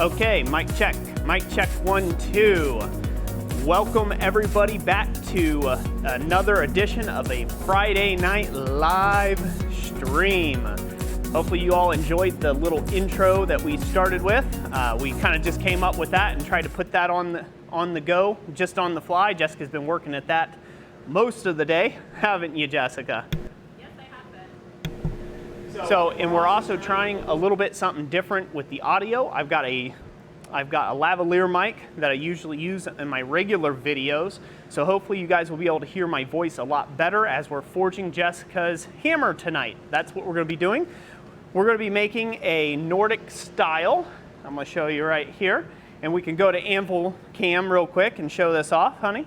Okay, mic check 1, 2. Welcome everybody back to another edition of a Friday night live stream. Hopefully you all enjoyed the little intro that we started with. We kind of just came up with that and tried to put that on the go, just on the fly. Jessica's been working at that most of the day, haven't you, Jessica? Yes, I have been. So, and we're also trying a little bit something different with the audio. I've got a lavalier mic that I usually use in my regular videos. So hopefully you guys will be able to hear my voice a lot better as we're forging Jessica's hammer tonight. That's what we're going to be doing. We're going to be making a Nordic style. I'm going to show you right here. And we can go to Anvil Cam real quick and show this off, honey.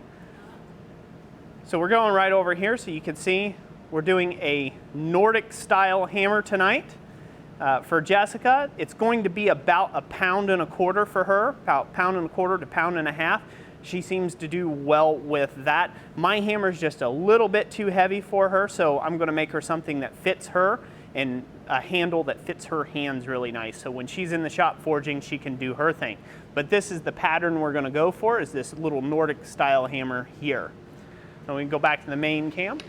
So we're going right over here so you can see we're doing a Nordic style hammer tonight. For Jessica, it's going to be about 1.25 pounds for her, about 1.25 pounds to 1.5 pounds. She seems to do well with that. My hammer's just a little bit too heavy for her, so I'm going to make her something that fits her and a handle that fits her hands really nice. So when she's in the shop forging, she can do her thing. But this is the pattern we're going to go for, is this little Nordic style hammer here. So we can go back to the main cam.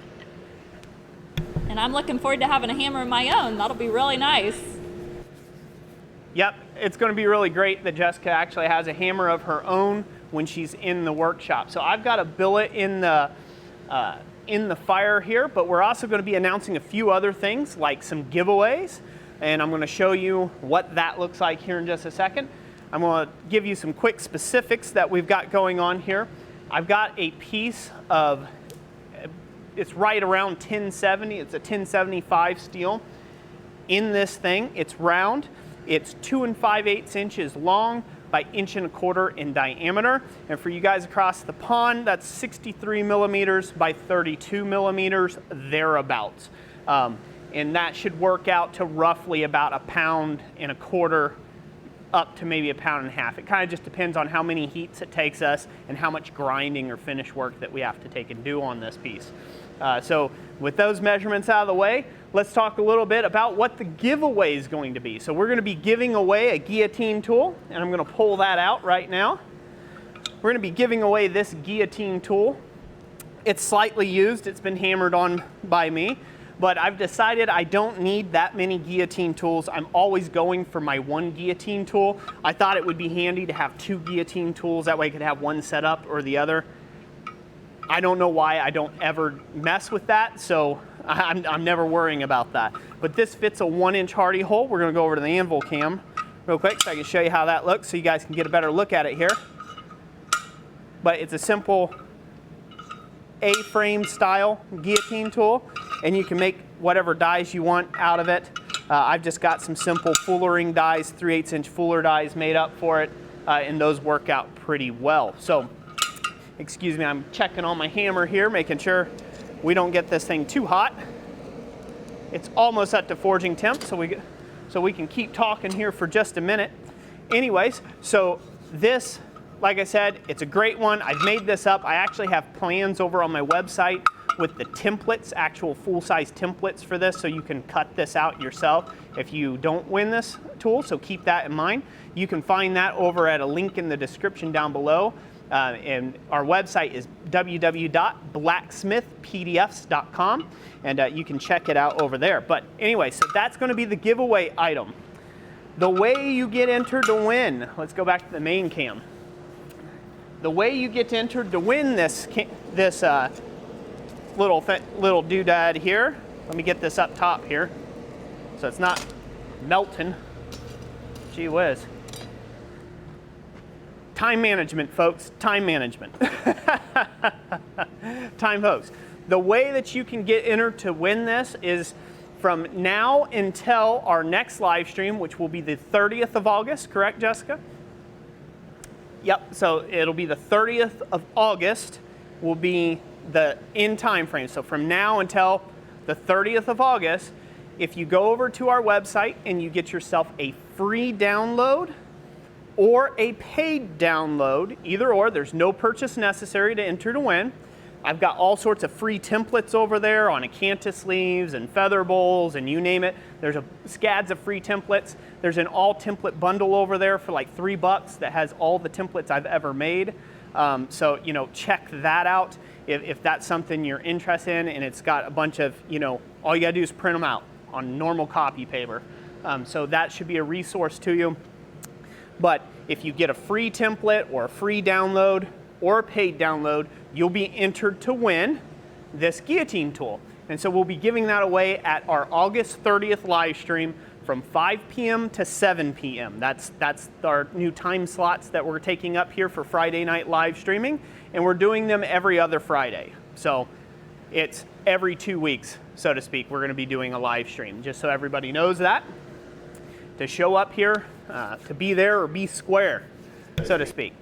And I'm looking forward to having a hammer of my own. That'll be really nice. Yep, it's going to be really great that Jessica actually has a hammer of her own when she's in the workshop. So I've got a billet in the fire here, but we're also going to be announcing a few other things like some giveaways, and I'm going to show you what that looks like here in just a second. I'm going to give you some quick specifics that we've got going on here. I've got a piece of, it's right around 1070, it's a 1075 steel. In this thing, it's round, it's 2 5/8 inches long by 1.25 inches in diameter. And for you guys across the pond, that's 63 millimeters by 32 millimeters, thereabouts. And that should work out to roughly about 1.25 pounds up to maybe 1.5 pounds. It kind of just depends on how many heats it takes us and how much grinding or finish work that we have to take and do on this piece. So with those measurements out of the way, let's talk a little bit about what the giveaway is going to be. So we're going to be giving away a guillotine tool, and I'm going to pull that out right now. We're going to be giving away this guillotine tool. It's slightly used, it's been hammered on by me, but I've decided I don't need that many guillotine tools. I'm always going for my one guillotine tool. I thought it would be handy to have 2 guillotine tools, that way I could have one set up or the other. I don't know why I don't ever mess with that, so I'm never worrying about that. But this fits a 1-inch Hardy hole. We're going to go over to the Anvil Cam real quick so I can show you how that looks so you guys can get a better look at it here. But it's a simple A-frame style guillotine tool, and you can make whatever dies you want out of it. I've just got some simple fullering dies, 3/8 inch fuller dies made up for it, and those work out pretty well. So, excuse me, I'm checking on my hammer here, making sure we don't get this thing too hot. It's almost up to forging temp, so we can keep talking here for just a minute. Anyways, so this, like I said, it's a great one. I've made this up. I actually have plans over on my website with the templates, actual full-size templates for this, so you can cut this out yourself if you don't win this tool, so keep that in mind. You can find that over at a link in the description down below. And our website is www.blacksmithpdfs.com, and you can check it out over there. But anyway, so that's going to be the giveaway item. The way you get entered to win, let's go back to the main cam. The way you get entered to win this little doodad here, let me get this up top here so it's not melting. Gee whiz. Time management, folks, time management. Time, folks. The way that you can get entered to win this is from now until our next live stream, which will be the 30th of August, correct, Jessica? Yep, so it'll be the 30th of August will be the end time frame. So from now until the 30th of August, if you go over to our website and you get yourself a free download or a paid download, either or, there's no purchase necessary to enter to win. I've got all sorts of free templates over there on acanthus leaves and feather bowls and you name it. There's scads of free templates. There's an all template bundle over there for like $3 that has all the templates I've ever made. So, you know, check that out if that's something you're interested in, and it's got a bunch of, you know, all you gotta do is print them out on normal copy paper. So that should be a resource to you. But if you get a free template or a free download or a paid download, you'll be entered to win this guillotine tool. And so we'll be giving that away at our August 30th live stream from 5 p.m. to 7 p.m. That's our new time slots that we're taking up here for Friday night live streaming, and we're doing them every other Friday. So it's every 2 weeks, so to speak, we're gonna be doing a live stream, just so everybody knows that. To show up here, to be there or be square, so to speak.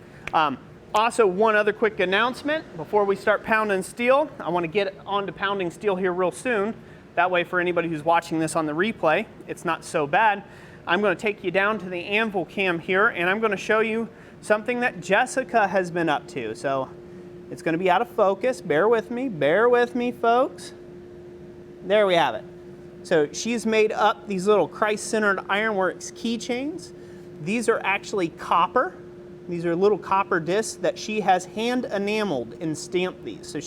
Also, one other quick announcement before we start pounding steel. I want to get on to pounding steel here real soon. That way, for anybody who's watching this on the replay, it's not so bad. I'm going to take you down to the anvil cam here, and I'm going to show you something that Jessica has been up to. So it's going to be out of focus. Bear with me, folks. There we have it. So she's made up these little Christ-centered Ironworks keychains. These are actually copper. These are little copper discs that she has hand enameled and stamped these. So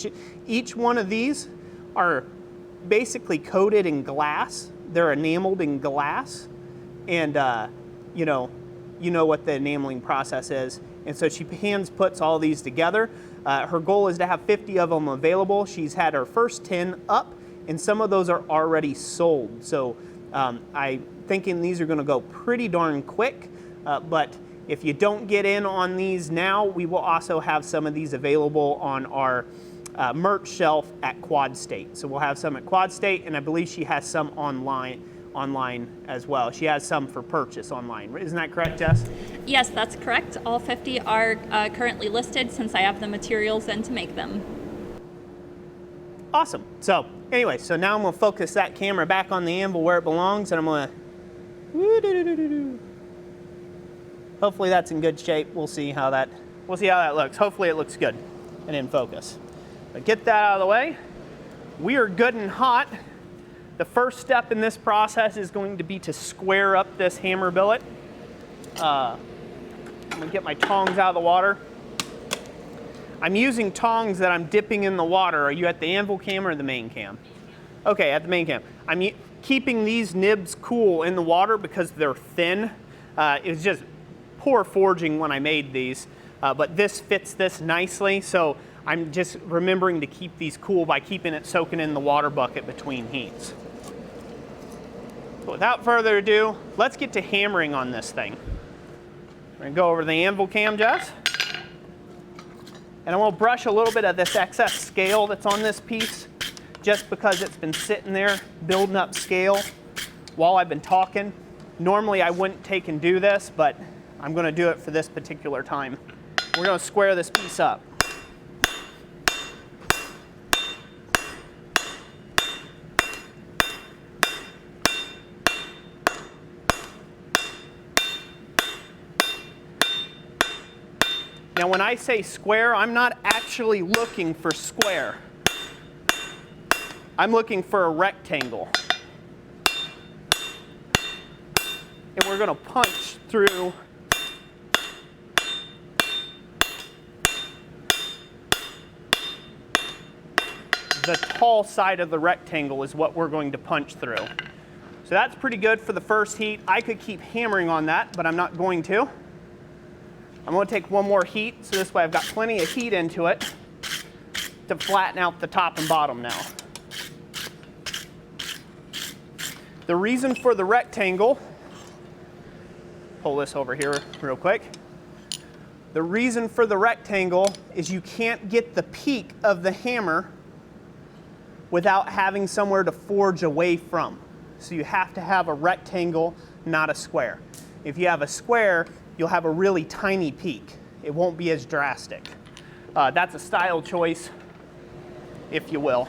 each one of these are basically coated in glass. They're enameled in glass, and you know what the enameling process is. And so she puts all these together. Her goal is to have 50 of them available. She's had her first 10 up, and some of those are already sold. So I'm thinking these are going to go pretty darn quick, but if you don't get in on these now, we will also have some of these available on our merch shelf at Quad State. So we'll have some at Quad State, and I believe she has some online as well. She has some for purchase online. Isn't that correct, Jess? Yes, that's correct. All 50 are currently listed since I have the materials and to make them. Awesome. So anyway, so now I'm going to focus that camera back on the anvil where it belongs, and I'm going to... Hopefully that's in good shape. We'll see how that looks. Hopefully it looks good and in focus. But get that out of the way. We are good and hot. The first step in this process is going to be to square up this hammer billet. I'm gonna get my tongs out of the water. I'm using tongs that I'm dipping in the water. Are you at the anvil cam or the main cam? Okay, at the main cam. I'm keeping these nibs cool in the water because they're thin. It's just poor forging when I made these, but this fits this nicely, so I'm just remembering to keep these cool by keeping it soaking in the water bucket between heats. But without further ado, let's get to hammering on this thing. We're gonna go over to the anvil cam, Jess, and I want to brush a little bit of this excess scale that's on this piece, just because it's been sitting there building up scale while I've been talking. Normally I wouldn't take and do this, but I'm going to do it for this particular time. We're going to square this piece up. Now when I say square, I'm not actually looking for square. I'm looking for a rectangle. And we're going to punch through the tall side of the rectangle is what we're going to punch through. So that's pretty good for the first heat. I could keep hammering on that, but I'm not going to. I'm going to take one more heat, so this way I've got plenty of heat into it to flatten out the top and bottom now. The reason for the rectangle, pull this over here real quick. The reason for the rectangle is you can't get the peak of the hammer without having somewhere to forge away from. So you have to have a rectangle, not a square. If you have a square, you'll have a really tiny peak. It won't be as drastic. That's a style choice, if you will.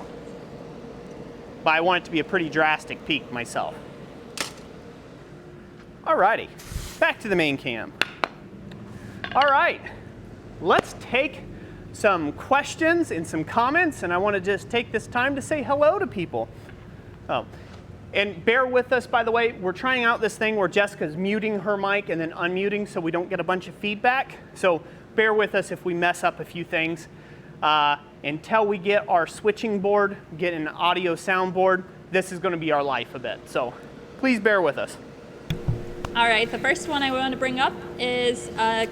But I want it to be a pretty drastic peak myself. Alrighty, back to the main cam. All right, let's take some questions and some comments, and I want to just take this time to say hello to people. Oh, and bear with us, by the way, we're trying out this thing where Jessica's muting her mic and then unmuting so we don't get a bunch of feedback. So bear with us if we mess up a few things. Until we get our switching board, get an audio soundboard, this is going to be our life a bit. So please bear with us. All right, the first one I want to bring up is a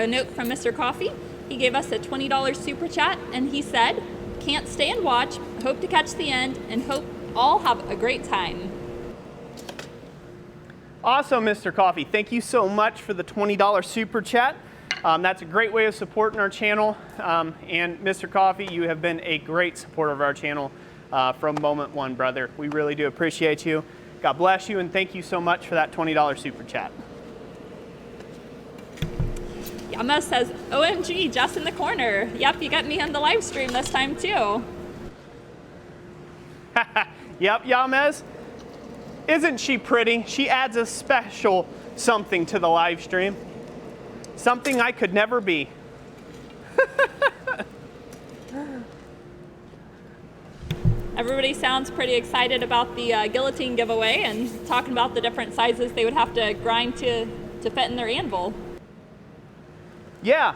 note from Mr. Coffee. He gave us a $20 super chat, and he said, "Can't stay and watch, hope to catch the end, and hope all have a great time." Awesome, Mr. Coffee. Thank you so much for the $20 super chat. That's a great way of supporting our channel. And Mr. Coffee, you have been a great supporter of our channel from moment one, brother. We really do appreciate you. God bless you, and thank you so much for that $20 super chat. Yama says, "OMG, Jess in the corner. Yep, you got me on the live stream this time too." Yep, Yamez. Isn't she pretty? She adds a special something to the live stream. Something I could never be. Everybody sounds pretty excited about the guillotine giveaway and talking about the different sizes they would have to grind to fit in their anvil. Yeah,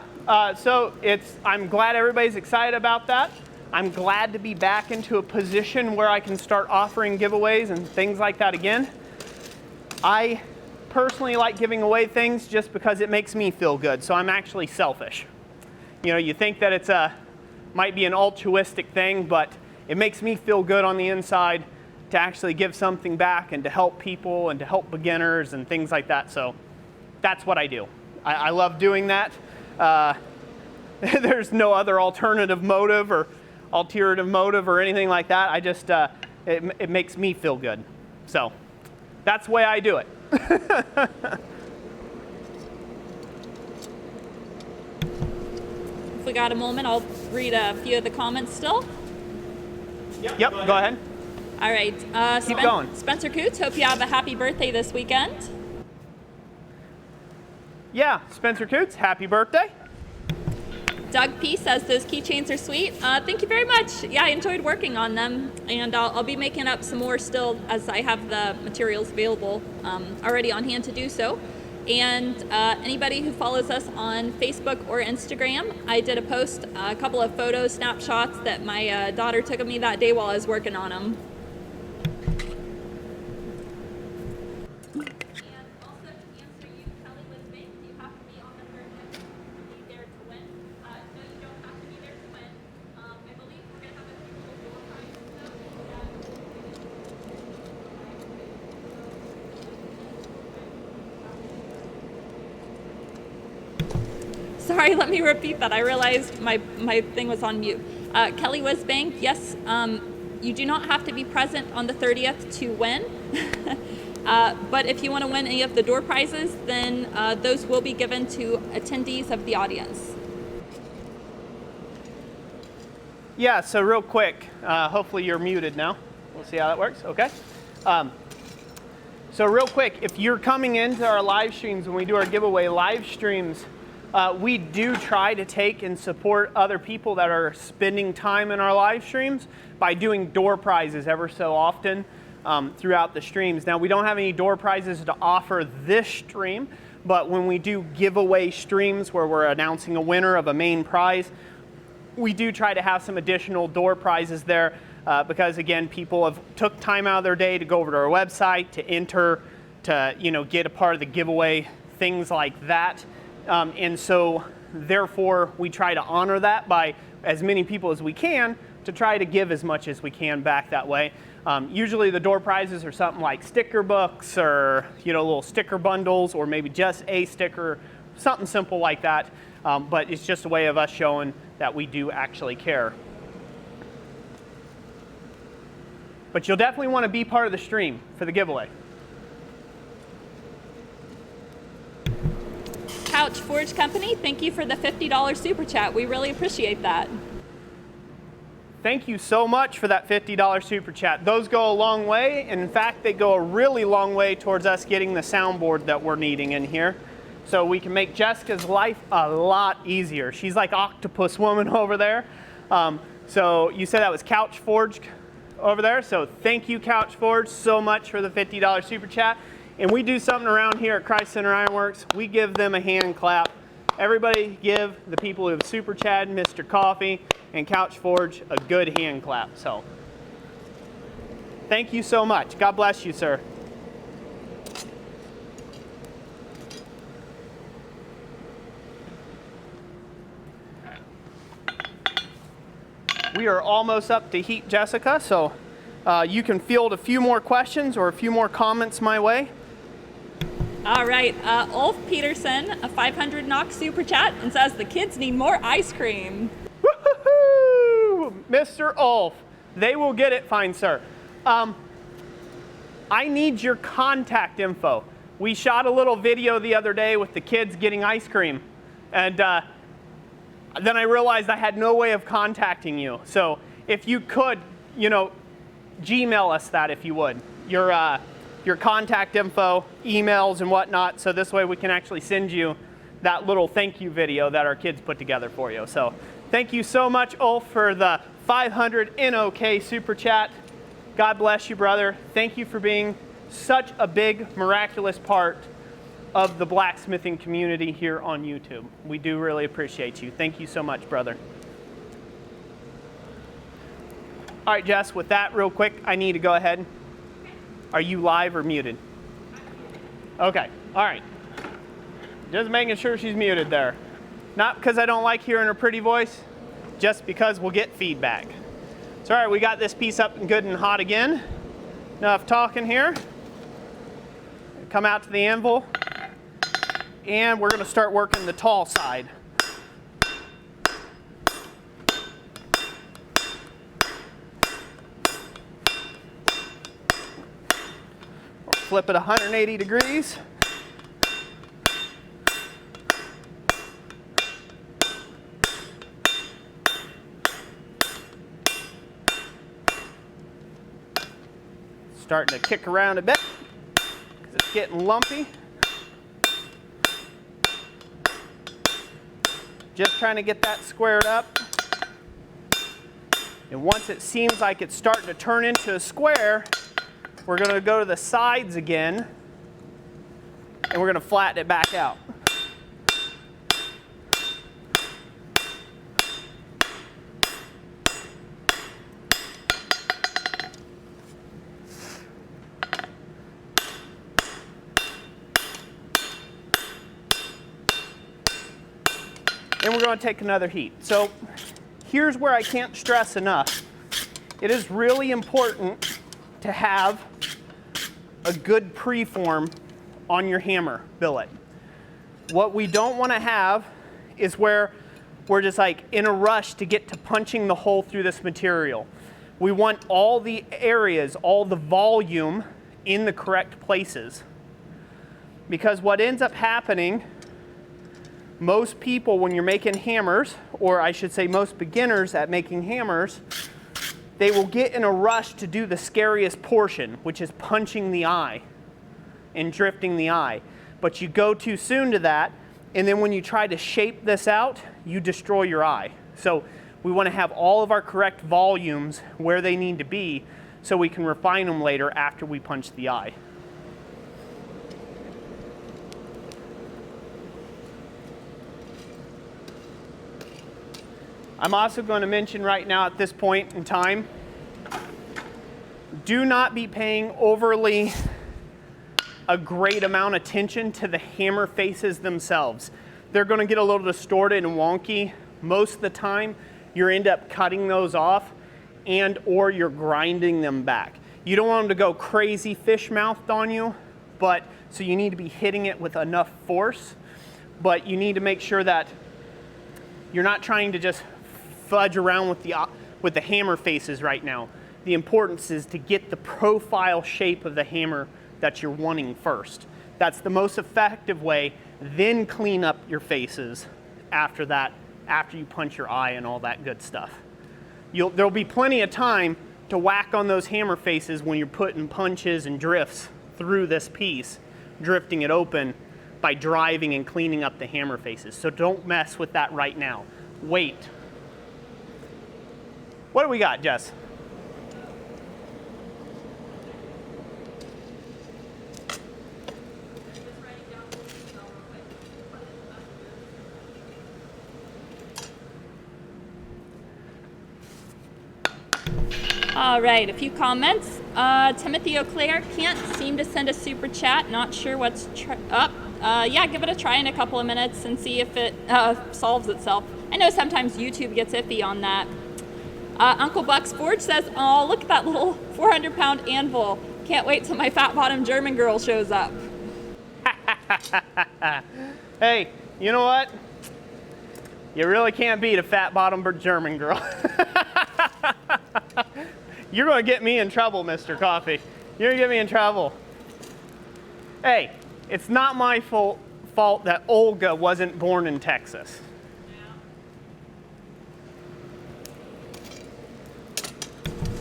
so I'm glad everybody's excited about that. I'm glad to be back into a position where I can start offering giveaways and things like that again. I personally like giving away things just because it makes me feel good, so I'm actually selfish. You know, you think that it's might be an altruistic thing, but it makes me feel good on the inside to actually give something back and to help people and to help beginners and things like that, so that's what I do. I love doing that. There's no other alternative motive or anything like that. I just, it makes me feel good. So that's the way I do it. If we got a moment, I'll read a few of the comments still. Yep, go ahead. All right. Keep going. Spencer Coots, hope you have a happy birthday this weekend. Yeah, Spencer Coots, happy birthday. Doug P says those keychains are sweet. Thank you very much. Yeah, I enjoyed working on them, and I'll be making up some more still as I have the materials available already on hand to do so. And anybody who follows us on Facebook or Instagram, I did a post, a couple of photo snapshots that my daughter took of me that day while I was working on them. Sorry, let me repeat that. I realized my thing was on mute. Kelly Wisbank, yes, you do not have to be present on the 30th to win. But if you want to win any of the door prizes, then those will be given to attendees of the audience. Yeah, so real quick, hopefully you're muted now. We'll see how that works, okay? So real quick, if you're coming into our live streams when we do our giveaway live streams, we do try to take and support other people that are spending time in our live streams by doing door prizes ever so often throughout the streams. Now, we don't have any door prizes to offer this stream, but when we do giveaway streams where we're announcing a winner of a main prize, we do try to have some additional door prizes there because, again, people have took time out of their day to go over to our website to enter, to get a part of the giveaway, things like that. And so, therefore, we try to honor that by as many people as we can to try to give as much as we can back that way. Usually the door prizes are something like sticker books or, little sticker bundles or maybe just a sticker, something simple like that. But it's just a way of us showing that we do actually care. But you'll definitely want to be part of the stream for the giveaway. Couch Forge Company, thank you for the $50 super chat. We really appreciate that. Thank you so much for that $50 super chat. Those go a long way, and in fact, they go a really long way towards us getting the soundboard that we're needing in here. so we can make Jessica's life a lot easier. She's like octopus woman over there. So you said that was Couch Forge over there, so thank you, Couch Forge, so much for the $50 super chat. And we do something around here at Christ Center Ironworks. We give them a hand clap. Everybody give the people who have super chatted, Mr. Coffee and Couch Forge, a good hand clap. So thank you so much. God bless you, sir. We are almost up to heat, Jessica, so you can field a few more questions or a few more comments my way. All right, Ulf Peterson, a 500 NOx super chat, and says the kids need more ice cream. Woohoo! Mr. Ulf, they will get it, fine sir. I need your contact info. We shot a little video the other day with the kids getting ice cream, and then I realized I had no way of contacting you. So if you could, you know, Gmail us that if you would. Your contact info, emails and whatnot, so this way we can actually send you that little thank you video that our kids put together for you. So thank you so much, Ulf, for the 500 NOK super chat. God bless you, brother. Thank you for being such a big, miraculous part of the blacksmithing community here on YouTube. We do really appreciate you. Thank you so much, brother. All right, Jess, with that real quick, I need to go ahead. Are you live or muted? Okay, all right. Just making sure she's muted there. Not because I don't like hearing her pretty voice, just because we'll get feedback. So all right, we got this piece up and good and hot again. Enough talking here. Come out to the anvil, and we're gonna start working the tall side. Flip it 180 degrees. Starting to kick around a bit because it's getting lumpy. Just trying to get that squared up. And once it seems like it's starting to turn into a square, we're going to go to the sides again, and we're going to flatten it back out. And we're going to take another heat. So here's where I can't stress enough. It is really important to have a good preform on your hammer billet. What we don't want to have is where we're just like in a rush to get to punching the hole through this material. We want all the areas, all the volume in the correct places. Because what ends up happening, most people when you're making hammers, or I should say most beginners at making hammers, they will get in a rush to do the scariest portion, which is punching the eye and drifting the eye. But you go too soon to that, and then when you try to shape this out, you destroy your eye. So we want to have all of our correct volumes where they need to be so we can refine them later after we punch the eye. I'm also going to mention right now at this point in time, do not be paying overly a great amount of attention to the hammer faces themselves. They're going to get a little distorted and wonky. Most of the time, you end up cutting those off and or you're grinding them back. You don't want them to go crazy fish-mouthed on you, but so you need to be hitting it with enough force, but you need to make sure that you're not trying to just fudge around with the hammer faces right now. The importance is to get the profile shape of the hammer that you're wanting first. That's the most effective way. Then clean up your faces after that, after you punch your eye and all that good stuff. There'll be plenty of time to whack on those hammer faces when you're putting punches and drifts through this piece, drifting it open. by driving and cleaning up the hammer faces. So don't mess with that right now. Wait. What do we got, Jess? All right, a few comments. Timothy O'Clair can't seem to send a super chat. Not sure what's up. Yeah, give it a try in a couple of minutes and see if it solves itself. I know sometimes YouTube gets iffy on that. Uncle Buck's Forge says, oh, look at that little 400-pound anvil. Can't wait till my fat-bottom German girl shows up. Hey, you know what? You really can't beat a fat-bottom German girl. You're going to get me in trouble, Mr. Coffee. You're going to get me in trouble. Hey, it's not my fault that Olga wasn't born in Texas.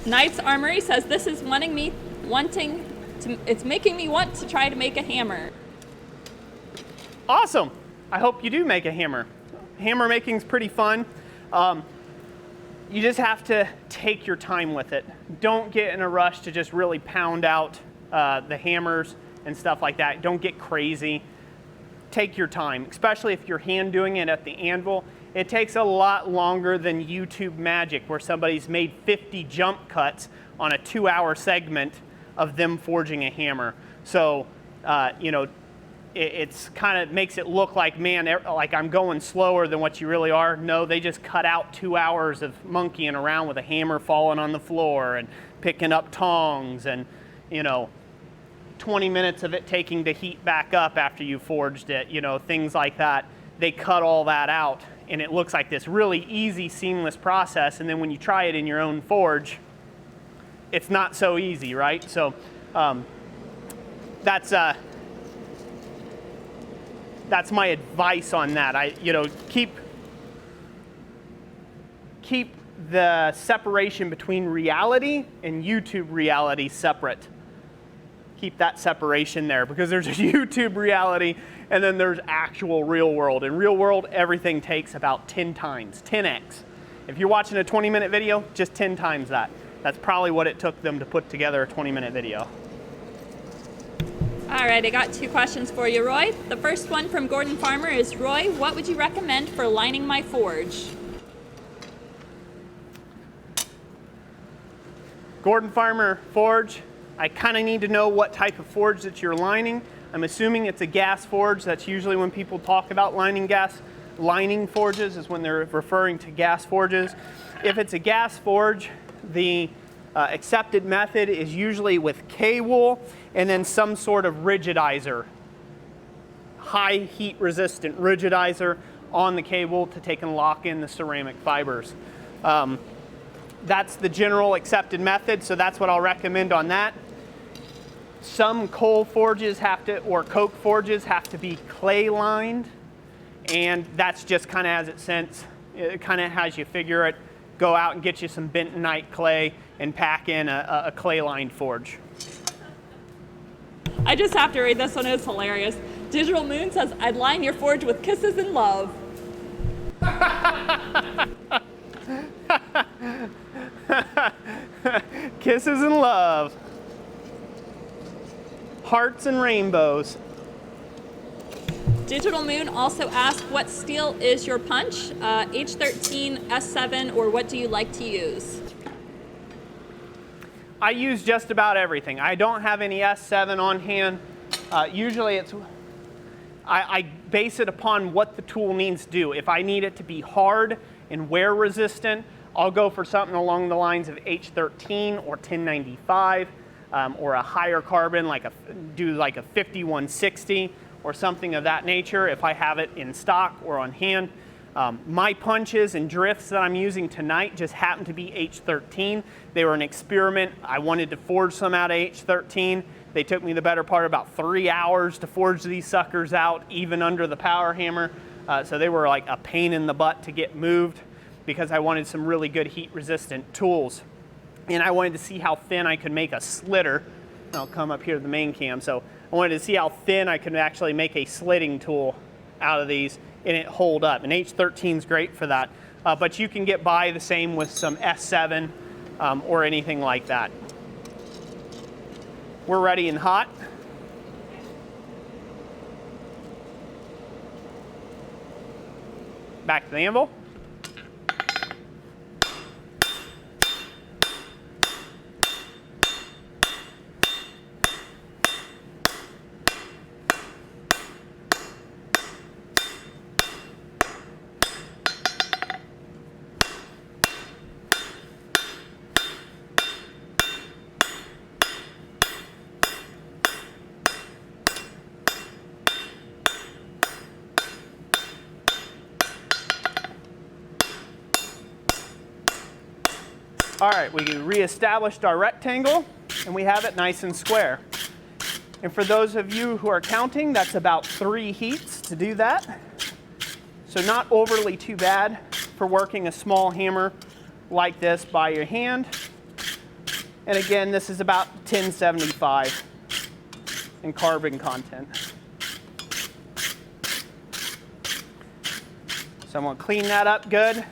Knight's Armory says, this is it's making me want to try to make a hammer. Awesome. I hope you do make a hammer. Hammer making's pretty fun. You just have to take your time with it. Don't get in a rush to just really pound out the hammers and stuff like that. Don't get crazy. Take your time, especially if you're hand doing it at the anvil. It takes a lot longer than YouTube magic, where somebody's made 50 jump cuts on a 2-hour segment of them forging a hammer. So, you know, it's kind of makes it look like, man, like I'm going slower than what you really are. No, they just cut out 2 hours of monkeying around with a hammer falling on the floor and picking up tongs and, you know, 20 minutes of it taking to heat back up after you forged it, you know, things like that. They cut all that out, and it looks like this really easy, seamless process. And then when you try it in your own forge, it's not so easy, right? So that's my advice on that. You know, keep the separation between reality and YouTube reality separate. Keep that separation there, because there's a YouTube reality and then there's actual real world. In real world, everything takes about 10 times, 10x. If you're watching a 20-minute video, just 10 times that. That's probably what it took them to put together a 20-minute video. All right, I got 2 questions for you, Roy. The first one from Gordon Farmer is, Roy, what would you recommend for lining my forge? Gordon Farmer forge, I kind of need to know what type of forge that you're lining. I'm assuming it's a gas forge. That's usually when people talk about lining forges is when they're referring to gas forges. If it's a gas forge, the accepted method is usually with K-wool and then some sort of rigidizer, high heat resistant rigidizer on the K-wool to take and lock in the ceramic fibers. That's the general accepted method, so that's what I'll recommend on that. Some coal forges or coke forges have to be clay lined, and that's just kind of it kind of has you figure it. Go out and get you some bentonite clay and pack in a clay lined forge. I just have to read this one, it's hilarious. Digital Moon says, I'd line your forge with kisses and love. Kisses and love. Hearts and rainbows. Digital Moon also asked, what steel is your punch? H13, S7, or what do you like to use? I use just about everything. I don't have any S7 on hand. Usually I base it upon what the tool needs to do. If I need it to be hard and wear resistant, I'll go for something along the lines of H13 or 1095, or a higher carbon, do like a 5160 or something of that nature if I have it in stock or on hand. My punches and drifts that I'm using tonight just happen to be H13. They were an experiment. I wanted to forge some out of H13. They took me the better part of about 3 hours to forge these suckers out, even under the power hammer. So they were like a pain in the butt to get moved, because I wanted some really good heat resistant tools. And I wanted to see how thin I could make a slitter and I'll come up here to the main cam. So I wanted to see how thin I could actually make a slitting tool out of these and it hold up. And H13 is great for that. But you can get by the same with some S7 or anything like that. We're ready and hot. Back to the anvil. All right, we reestablished our rectangle and we have it nice and square. And for those of you who are counting, that's about 3 heats to do that. So not overly too bad for working a small hammer like this by your hand. And again, this is about 1075 in carbon content. So I'm gonna clean that up good.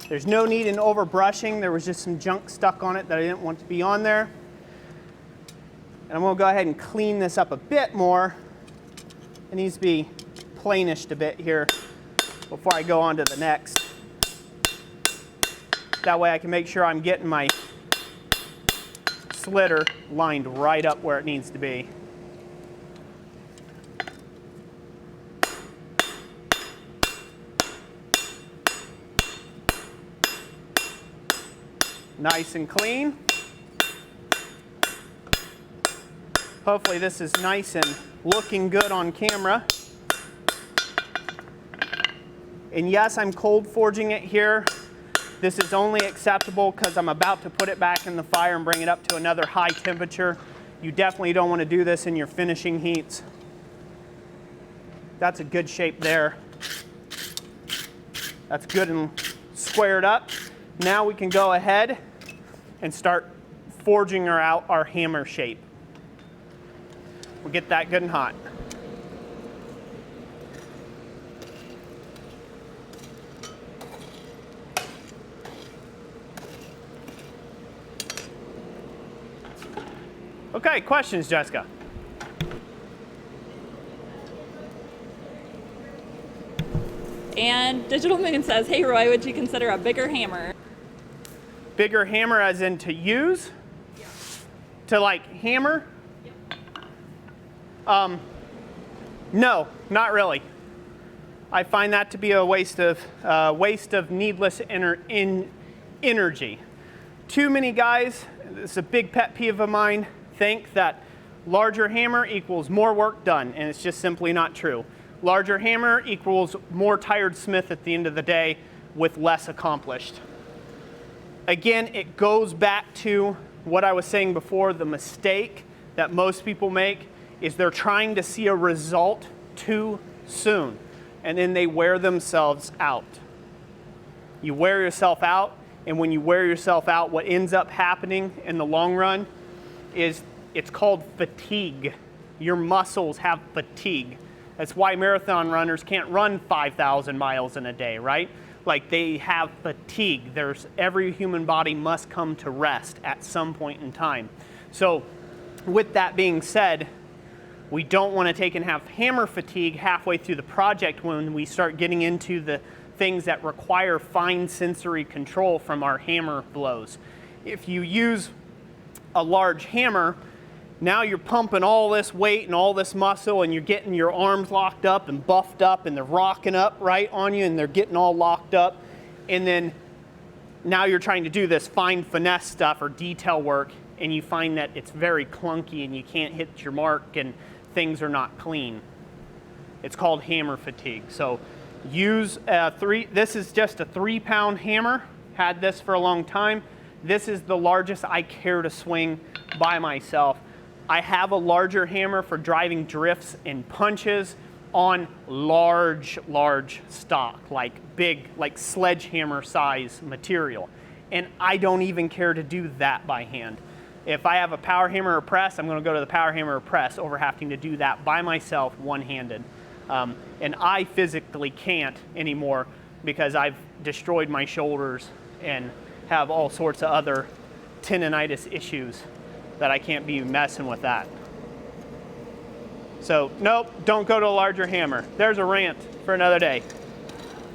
There's no need in overbrushing. There was just some junk stuck on it that I didn't want to be on there. And I'm gonna go ahead and clean this up a bit more. It needs to be planished a bit here before I go on to the next. That way I can make sure I'm getting my slitter lined right up where it needs to be. Nice and clean. Hopefully this is nice and looking good on camera. And yes, I'm cold forging it here. This is only acceptable because I'm about to put it back in the fire and bring it up to another high temperature. You definitely don't want to do this in your finishing heats. That's a good shape there. That's good and squared up. Now we can go ahead and start forging out our hammer shape. We'll get that good and hot. Okay, questions, Jessica? And Digital Moon says, hey Roy, would you consider a bigger hammer? Bigger hammer as in to use? Yeah. To like hammer? Yeah. No, not really. I find that to be a waste of needless energy. Too many guys, this is a big pet peeve of mine, think that larger hammer equals more work done, and it's just simply not true. Larger hammer equals more tired smith at the end of the day with less accomplished. Again, it goes back to what I was saying before. The mistake that most people make is they're trying to see a result too soon, and then they wear themselves out. You wear yourself out, and when you wear yourself out, what ends up happening in the long run is it's called fatigue. Your muscles have fatigue. That's why marathon runners can't run 5,000 miles in a day, right? Like they have fatigue. Every human body must come to rest at some point in time. So with that being said, we don't want to take and have hammer fatigue halfway through the project when we start getting into the things that require fine sensory control from our hammer blows. If you use a large hammer, now you're pumping all this weight and all this muscle and you're getting your arms locked up and buffed up and they're rocking up right on you and they're getting all locked up. And then now you're trying to do this fine finesse stuff or detail work and you find that it's very clunky and you can't hit your mark and things are not clean. It's called hammer fatigue. So use this is just a 3-pound hammer. Had this for a long time. This is the largest I care to swing by myself. I have a larger hammer for driving drifts and punches on large stock, like big, like sledgehammer size material. And I don't even care to do that by hand. If I have a power hammer or press, I'm going to go to the power hammer or press over having to do that by myself, one-handed. And I physically can't anymore because I've destroyed my shoulders and have all sorts of other tendonitis issues that I can't be messing with that. So nope, don't go to a larger hammer. There's a rant for another day.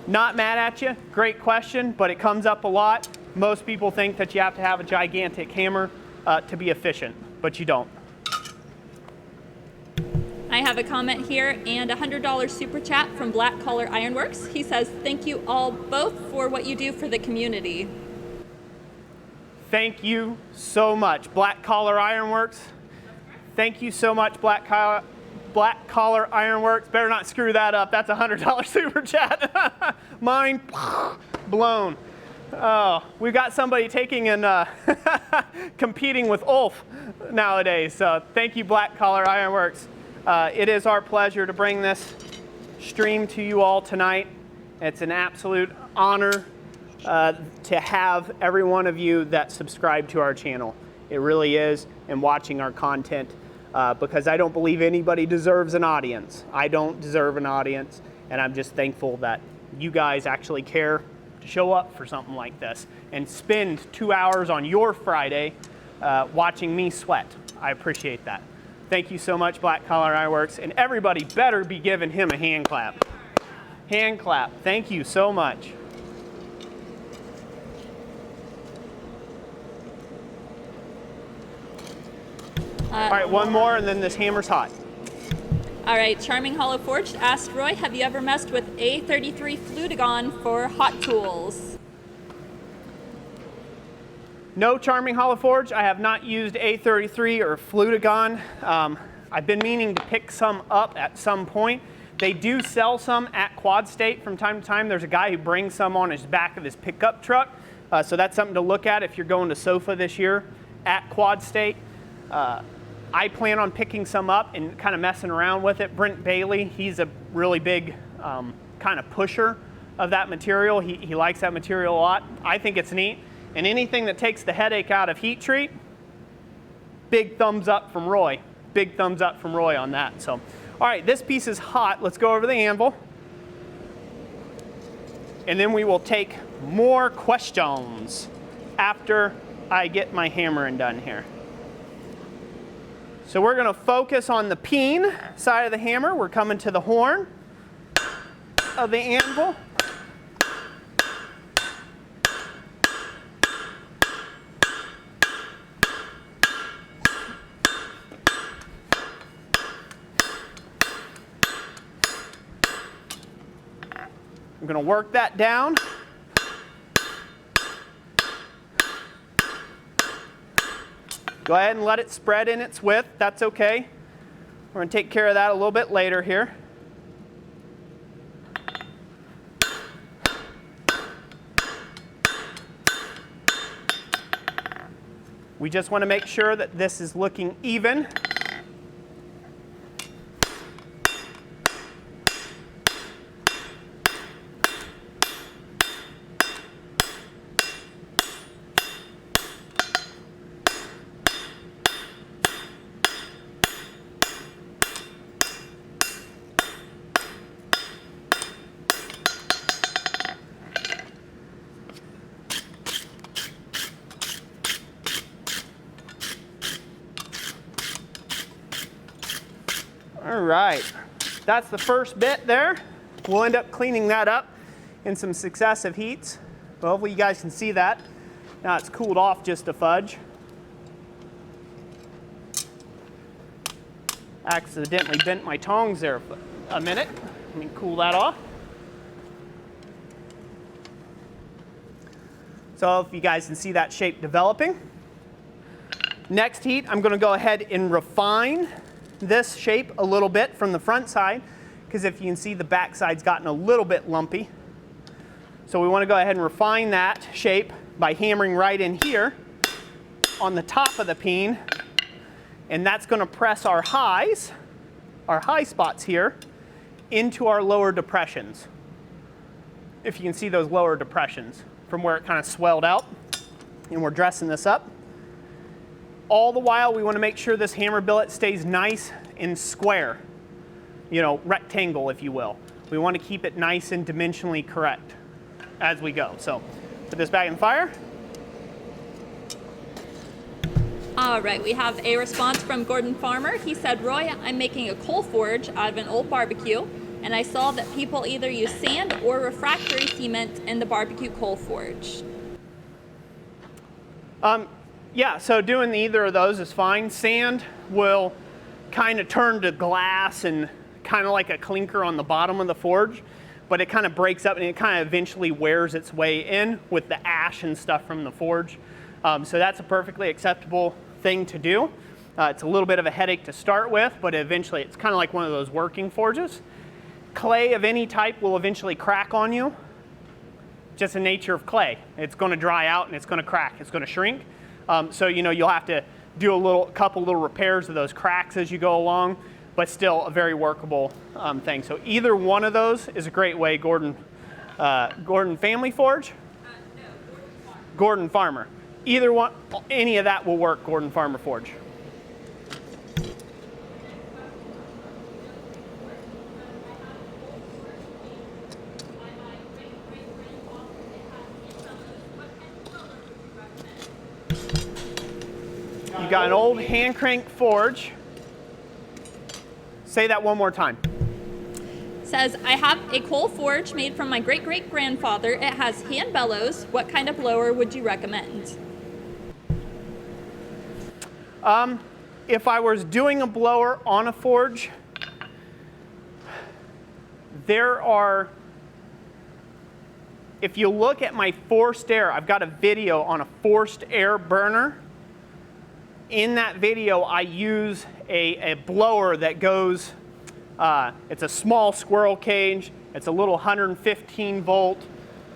Not mad at you, great question, but it comes up a lot. Most people think that you have to have a gigantic hammer to be efficient, but you don't. I have a comment here and a $100 super chat from Black Collar Ironworks. He says, thank you all both for what you do for the community. Thank you so much, Black Collar Ironworks. Thank you so much, Black Collar Ironworks. Better not screw that up. That's a $100 super chat. Mine blown. Oh, we've got somebody taking and competing with Ulf nowadays. So thank you, Black Collar Ironworks. It is our pleasure to bring this stream to you all tonight. It's an absolute honor to have every one of you that subscribe to our channel. It really is, and watching our content, because I don't believe anybody deserves an audience. I don't deserve an audience, and I'm just thankful that you guys actually care to show up for something like this and spend 2 hours on your Friday watching me sweat. I appreciate that. Thank you so much, Black Collar Ironworks, and everybody better be giving him a hand clap. Hand clap. Thank you so much. All right, one more, and then this hammer's hot. All right, Charming Hollow Forged asked Roy, have you ever messed with A33 Flutagon for hot tools? No, Charming Hollow Forged. I have not used A33 or Flutagon. I've been meaning to pick some up at some point. They do sell some at Quad State from time to time. There's a guy who brings some on his back of his pickup truck. So that's something to look at if you're going to SOFA this year at Quad State. I plan on picking some up and kind of messing around with it. Brent Bailey, he's a really big kind of pusher of that material. He likes that material a lot. I think it's neat. And anything that takes the headache out of heat treat, big thumbs up from Roy. Big thumbs up from Roy on that. So, all right, this piece is hot. Let's go over the anvil. And then we will take more questions after I get my hammering done here. So we're going to focus on the peen side of the hammer. We're coming to the horn of the anvil. I'm going to work that down. Go ahead and let it spread in its width. That's okay. We're going to take care of that a little bit later here. We just want to make sure that this is looking even. All right, that's the first bit there. We'll end up cleaning that up in some successive heats. But hopefully you guys can see that. Now it's cooled off just a fudge. Accidentally bent my tongs there for a minute. Let me cool that off. So if you guys can see that shape developing. Next heat, I'm going to go ahead and refine this shape a little bit from the front side, because if you can see, the back side's gotten a little bit lumpy. So we want to go ahead and refine that shape by hammering right in here on the top of the peen, and that's going to press our high spots here into our lower depressions. If you can see those lower depressions from where it kind of swelled out, and we're dressing this up. all the while we want to make sure this hammer billet stays nice and square, you know, rectangle if you will. We want to keep it nice and dimensionally correct as we go. So put this back in the fire. All right, we have a response from Gordon Farmer. He said, Roy, I'm making a coal forge out of an old barbecue, and I saw that people either use sand or refractory cement in the barbecue coal forge. Yeah, so doing either of those is fine. Sand will kind of turn to glass and kind of like a clinker on the bottom of the forge, but it kind of breaks up and it kind of eventually wears its way in with the ash and stuff from the forge. So that's a perfectly acceptable thing to do. It's a little bit of a headache to start with, but eventually it's kind of like one of those working forges. Clay of any type will eventually crack on you. Just the nature of clay. It's going to dry out and it's going to crack. It's going to shrink. So you know you'll have to do a couple little repairs of those cracks as you go along, but still a very workable thing. So either one of those is a great way. Gordon Family Forge. No, Gordon Farmer. Gordon Farmer. Either one, any of that will work. Gordon Farmer Forge. You got an old hand crank forge. Say that one more time. Says, I have a coal forge made from my great-great-grandfather. It has hand bellows. What kind of blower would you recommend? If I was doing a blower on a forge, if you look at my forced air, I've got a video on a forced air burner. In that video, I use a blower that goes, it's a small squirrel cage. It's a little 115 volt,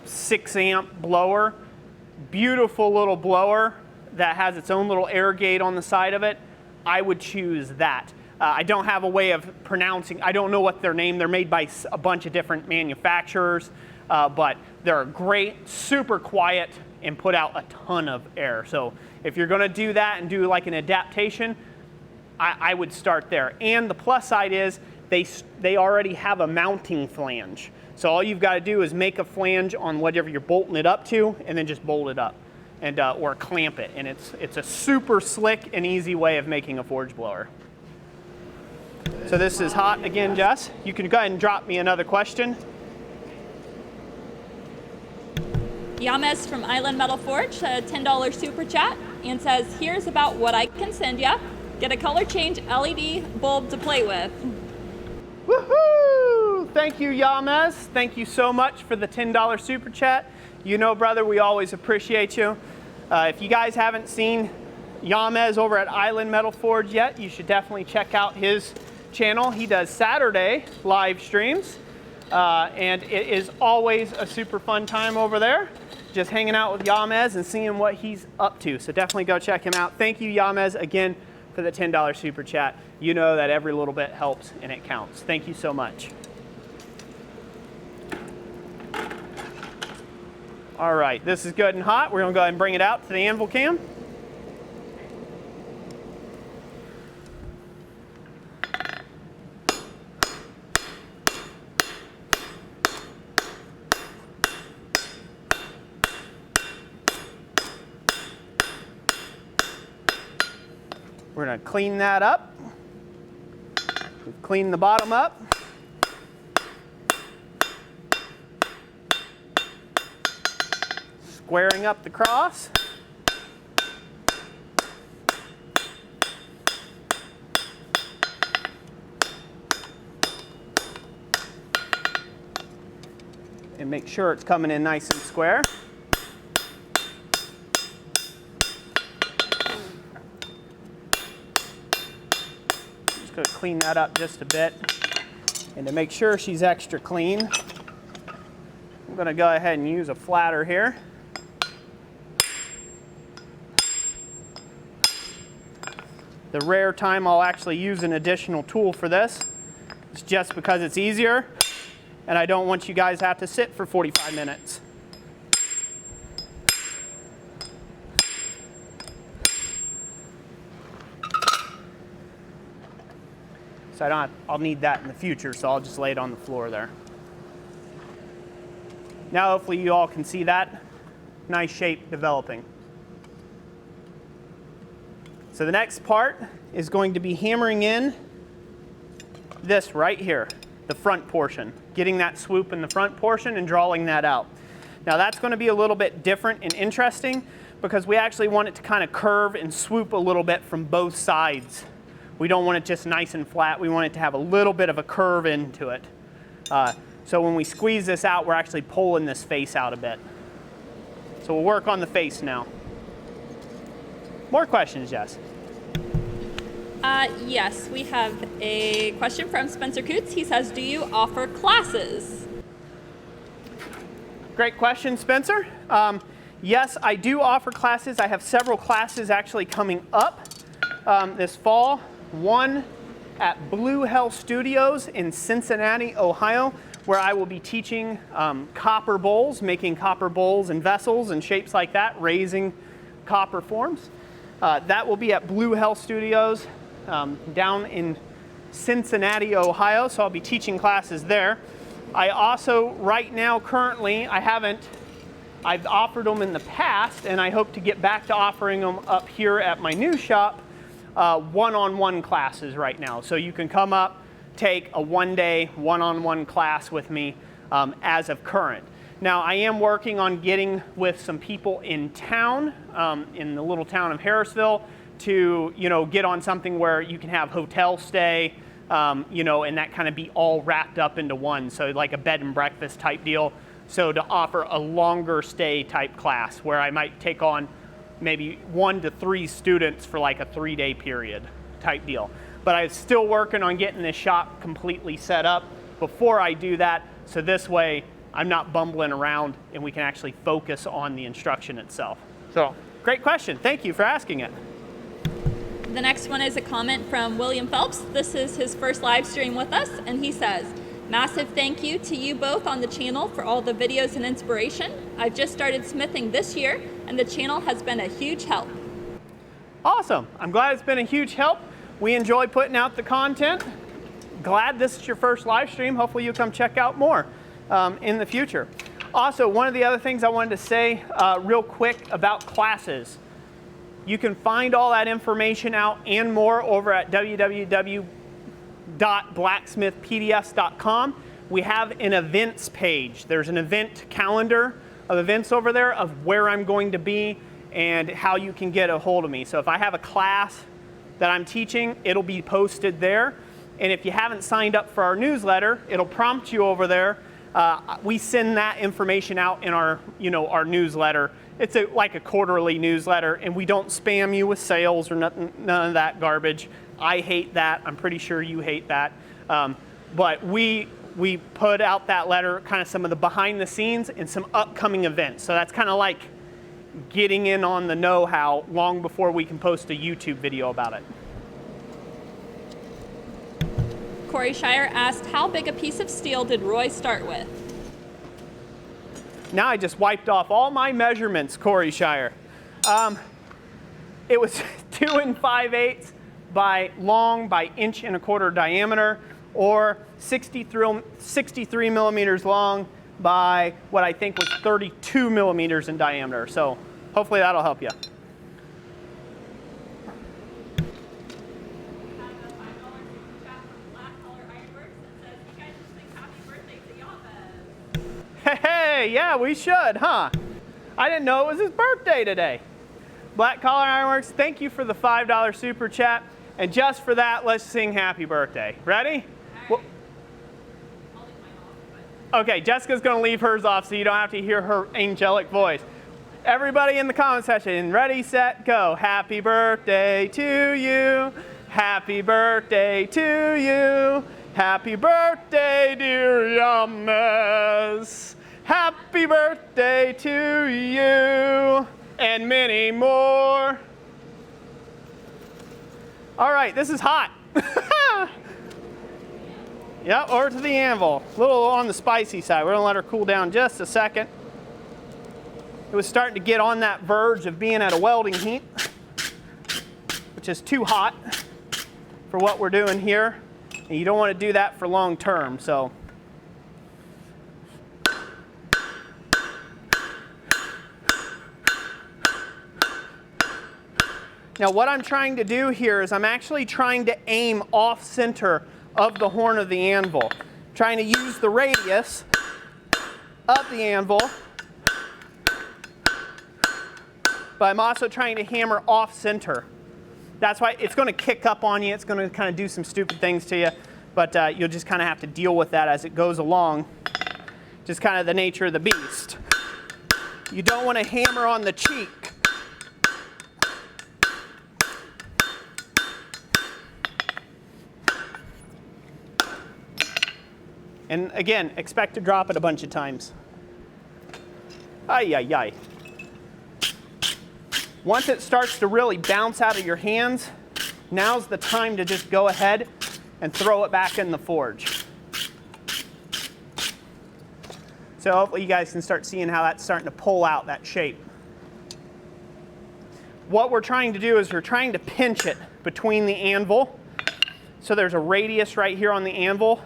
6 amp blower. Beautiful little blower that has its own little air gate on the side of it. I would choose that. I don't have a way of pronouncing, I don't know what they're named. They're made by a bunch of different manufacturers, but they're great, super quiet, and put out a ton of air. So if you're gonna do that and do like an adaptation, I would start there. And the plus side is they already have a mounting flange. So all you've got to do is make a flange on whatever you're bolting it up to and then just bolt it up and or clamp it. And it's a super slick and easy way of making a forge blower. So this is hot again, Jess. You can go ahead and drop me another question. Yames from Island Metal Forge, a $10 super chat, and says, here's about what I can send ya. Get a color change LED bulb to play with. Woohoo! Thank you, Yames. Thank you so much for the $10 super chat. You know, brother, we always appreciate you. If you guys haven't seen Yames over at Island Metal Forge yet, you should definitely check out his channel. He does Saturday live streams, and it is always a super fun time over there, just hanging out with Yames and seeing what he's up to. So definitely go check him out. Thank you, Yames, again for the $10 super chat. You know that every little bit helps and it counts. Thank you so much. All right, this is good and hot. We're gonna go ahead and bring it out to the anvil cam. We're gonna clean that up. We've cleaned the bottom up. Squaring up the cross. And make sure it's coming in nice and square. Just going to clean that up just a bit. And to make sure she's extra clean, I'm going to go ahead and use a flatter here. The rare time I'll actually use an additional tool for this is just because it's easier and I don't want you guys to have to sit for 45 minutes. So I'll need that in the future, so I'll just lay it on the floor there. Now hopefully you all can see that nice shape developing. So the next part is going to be hammering in this right here, the front portion, getting that swoop in the front portion and drawing that out. Now that's going to be a little bit different and interesting because we actually want it to kind of curve and swoop a little bit from both sides. We don't want it just nice and flat. We want it to have a little bit of a curve into it. So when we squeeze this out, we're actually pulling this face out a bit. So we'll work on the face now. More questions, Jess? Yes, we have a question from Spencer Coots. He says, do you offer classes? Great question, Spencer. Yes, I do offer classes. I have several classes actually coming up this fall. One at Blue Hell Studios in Cincinnati, Ohio, where I will be teaching copper bowls, making copper bowls and vessels and shapes like that, raising copper forms. That will be at Blue Hell Studios down in Cincinnati, Ohio, so I'll be teaching classes there. I also, right now, currently, I've offered them in the past, and I hope to get back to offering them up here at my new shop, one-on-one classes right now. So you can come up, take a one-day, one-on-one class with me as of current. Now, I am working on getting with some people in town, in the little town of Harrisville, to get on something where you can have hotel stay, and that kind of be all wrapped up into one. So like a bed and breakfast type deal. So to offer a longer stay type class where I might take on maybe 1 to 3 students for like a 3-day period type deal. But I'm still working on getting this shop completely set up before I do that. So this way I'm not bumbling around and we can actually focus on the instruction itself. So great question. Thank you for asking it. The next one is a comment from William Phelps. This is his first live stream with us, and he says, massive thank you to you both on the channel for all the videos and inspiration. I've just started smithing this year, and the channel has been a huge help. Awesome. I'm glad it's been a huge help. We enjoy putting out the content. Glad this is your first live stream. Hopefully you'll come check out more in the future. Also, one of the other things I wanted to say real quick about classes. You can find all that information out and more over at www.blacksmithpdfs.com. We have an events page. There's an event calendar of events over there of where I'm going to be and how you can get a hold of me. So if I have a class that I'm teaching, it'll be posted there. And if you haven't signed up for our newsletter, it'll prompt you over there. We send that information out in our, our newsletter. It's like a quarterly newsletter, and we don't spam you with sales or nothing, none of that garbage. I hate that. I'm pretty sure you hate that. But we put out that letter, kind of some of the behind the scenes and some upcoming events. So that's kind of like getting in on the know-how long before we can post a YouTube video about it. Corey Shire asked, how big a piece of steel did Roy start with? Now I just wiped off all my measurements, Corey Shire. It was 2 5/8 by long by 1 1/4 diameter, or 63 millimeters long by what I think was 32 millimeters in diameter. So hopefully that'll help you. Hey, yeah, we should, huh? I didn't know it was his birthday today. Black Collar Ironworks, thank you for the $5 super chat. And just for that, let's sing happy birthday. Ready? Well, okay, Jessica's going to leave hers off so you don't have to hear her angelic voice. Everybody in the comment section, ready, set, go. Happy birthday to you. Happy birthday to you. Happy birthday, dear Yamas. Happy birthday to you, and many more. All right, this is hot. Yep, over to the anvil. A little on the spicy side. We're gonna let her cool down just a second. It was starting to get on that verge of being at a welding heat, which is too hot for what we're doing here. And you don't want to do that for long term, so. Now what I'm trying to do here is I'm actually trying to aim off center of the horn of the anvil. Trying to use the radius of the anvil, but I'm also trying to hammer off center. That's why it's going to kick up on you. It's going to kind of do some stupid things to you, but you'll just kind of have to deal with that as it goes along. Just kind of the nature of the beast. You don't want to hammer on the cheek. And again, expect to drop it a bunch of times. Ay, ay, ay. Once it starts to really bounce out of your hands, now's the time to just go ahead and throw it back in the forge. So hopefully you guys can start seeing how that's starting to pull out that shape. What we're trying to do is we're trying to pinch it between the anvil. So there's a radius right here on the anvil,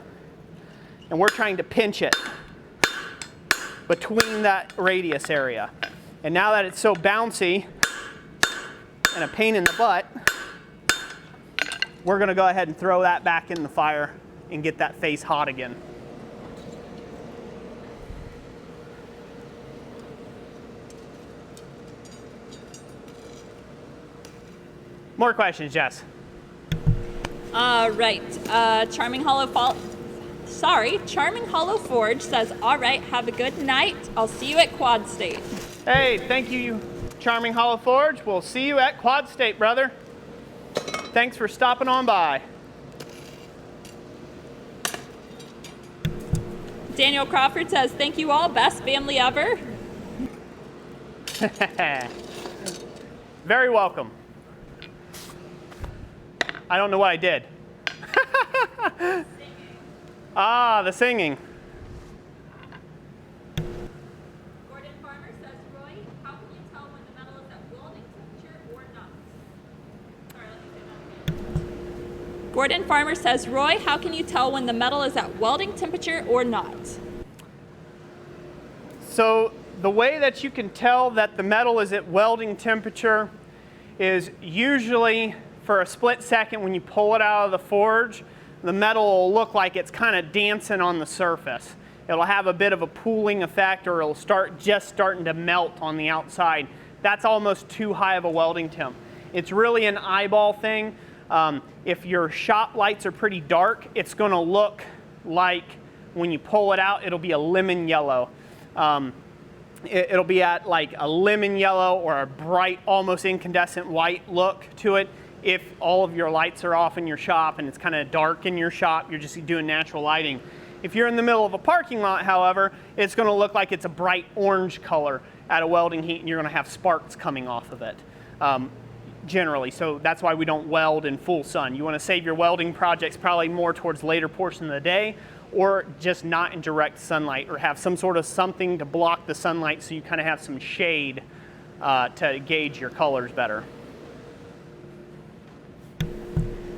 and we're trying to pinch it between that radius area. And now that it's so bouncy and a pain in the butt, we're gonna go ahead and throw that back in the fire and get that face hot again. More questions, Jess? Right. Charming Hollow Forge says, all right, have a good night. I'll see you at Quad State. Hey, thank you, Charming Hollow Forge. We'll see you at Quad State, brother. Thanks for stopping on by. Daniel Crawford says, thank you all, best family ever. Very welcome. I don't know what I did. Ah, the singing. Gordon Farmer says, Roy, how can you tell when the metal is at welding temperature or not? Sorry, let me say that again. Gordon Farmer says, Roy, how can you tell when the metal is at welding temperature or not? So the way that you can tell that the metal is at welding temperature is usually for a split second when you pull it out of the forge, the metal will look like it's kind of dancing on the surface. It'll have a bit of a pooling effect, or it'll start just starting to melt on the outside. That's almost too high of a welding temp. It's really an eyeball thing. If your shop lights are pretty dark, it's going to look like when you pull it out, it'll be a lemon yellow. It'll be at like a lemon yellow or a bright, almost incandescent white look to it. If all of your lights are off in your shop and it's kind of dark in your shop, you're just doing natural lighting. If you're in the middle of a parking lot, however, it's going to look like it's a bright orange color at a welding heat, and you're going to have sparks coming off of it, generally. So that's why we don't weld in full sun. You want to save your welding projects probably more towards later portion of the day, or just not in direct sunlight, or have some sort of something to block the sunlight so you kind of have some shade to gauge your colors better.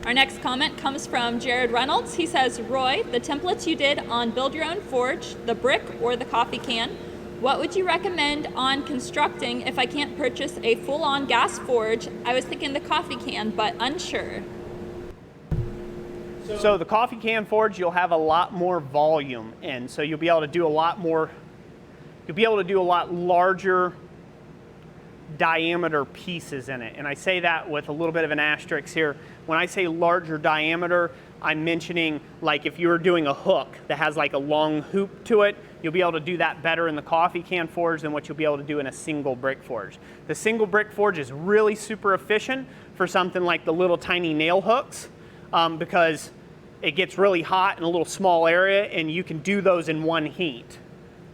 Our next comment comes from Jared Reynolds. He says, Roy, the templates you did on Build Your Own Forge, the brick or the coffee can, what would you recommend on constructing if I can't purchase a full-on gas forge? I was thinking the coffee can, but unsure. So the coffee can forge, you'll have a lot more volume in, so you'll be able to do a lot more, you'll be able to do a lot larger diameter pieces in it. And I say that with a little bit of an asterisk here. When I say larger diameter, I'm mentioning like if you were doing a hook that has like a long hoop to it, you'll be able to do that better in the coffee can forge than what you'll be able to do in a single brick forge. The single brick forge is really super efficient for something like the little tiny nail hooks, because it gets really hot in a little small area and you can do those in one heat.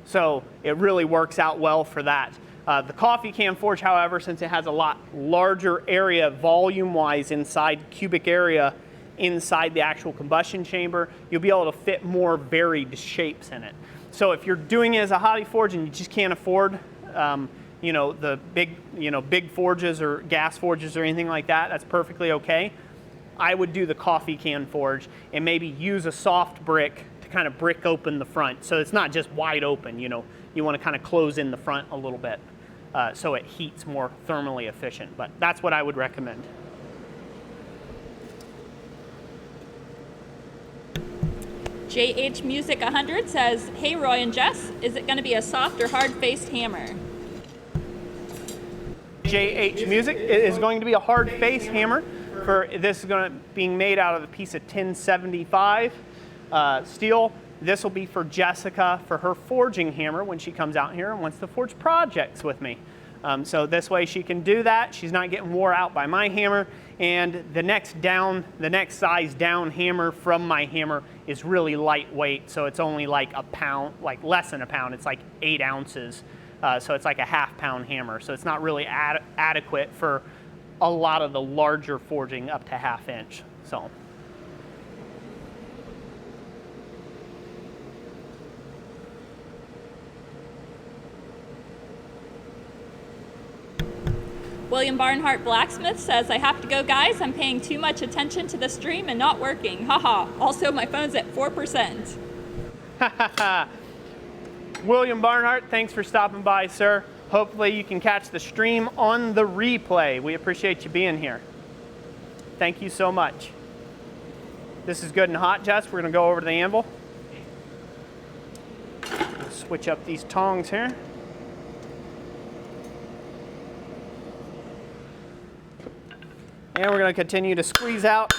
So it really works out well for that. The coffee can forge, however, since it has a lot larger area volume-wise inside cubic area inside the actual combustion chamber, you'll be able to fit more varied shapes in it. So if you're doing it as a hobby forge and you just can't afford, the big forges or gas forges or anything like that, that's perfectly okay. I would do the coffee can forge and maybe use a soft brick to kind of brick open the front. So it's not just wide open, you know. You want to kind of close in the front a little bit so it heats more thermally efficient. But that's what I would recommend. JH Music 100 says, hey Roy and Jess, is it going to be a soft or hard-faced hammer? JH Music is going to be a hard face hammer. This is going to be made out of a piece of 1075 steel. This will be for Jessica for her forging hammer when she comes out here and wants to forge projects with me. So this way she can do that. She's not getting wore out by my hammer. And the next size down hammer from my hammer is really lightweight. So it's only like a pound, like less than a pound. It's like 8 ounces. So it's like a half-pound hammer. So it's not really adequate for a lot of the larger forging up to 1/2 inch. So. William Barnhart Blacksmith says, I have to go, guys. I'm paying too much attention to the stream and not working. Haha. Also, my phone's at 4%. William Barnhart, thanks for stopping by, sir. Hopefully you can catch the stream on the replay. We appreciate you being here. Thank you so much. This is good and hot, Jess. We're going to go over to the anvil. Switch up these tongs here. And we're going to continue to squeeze out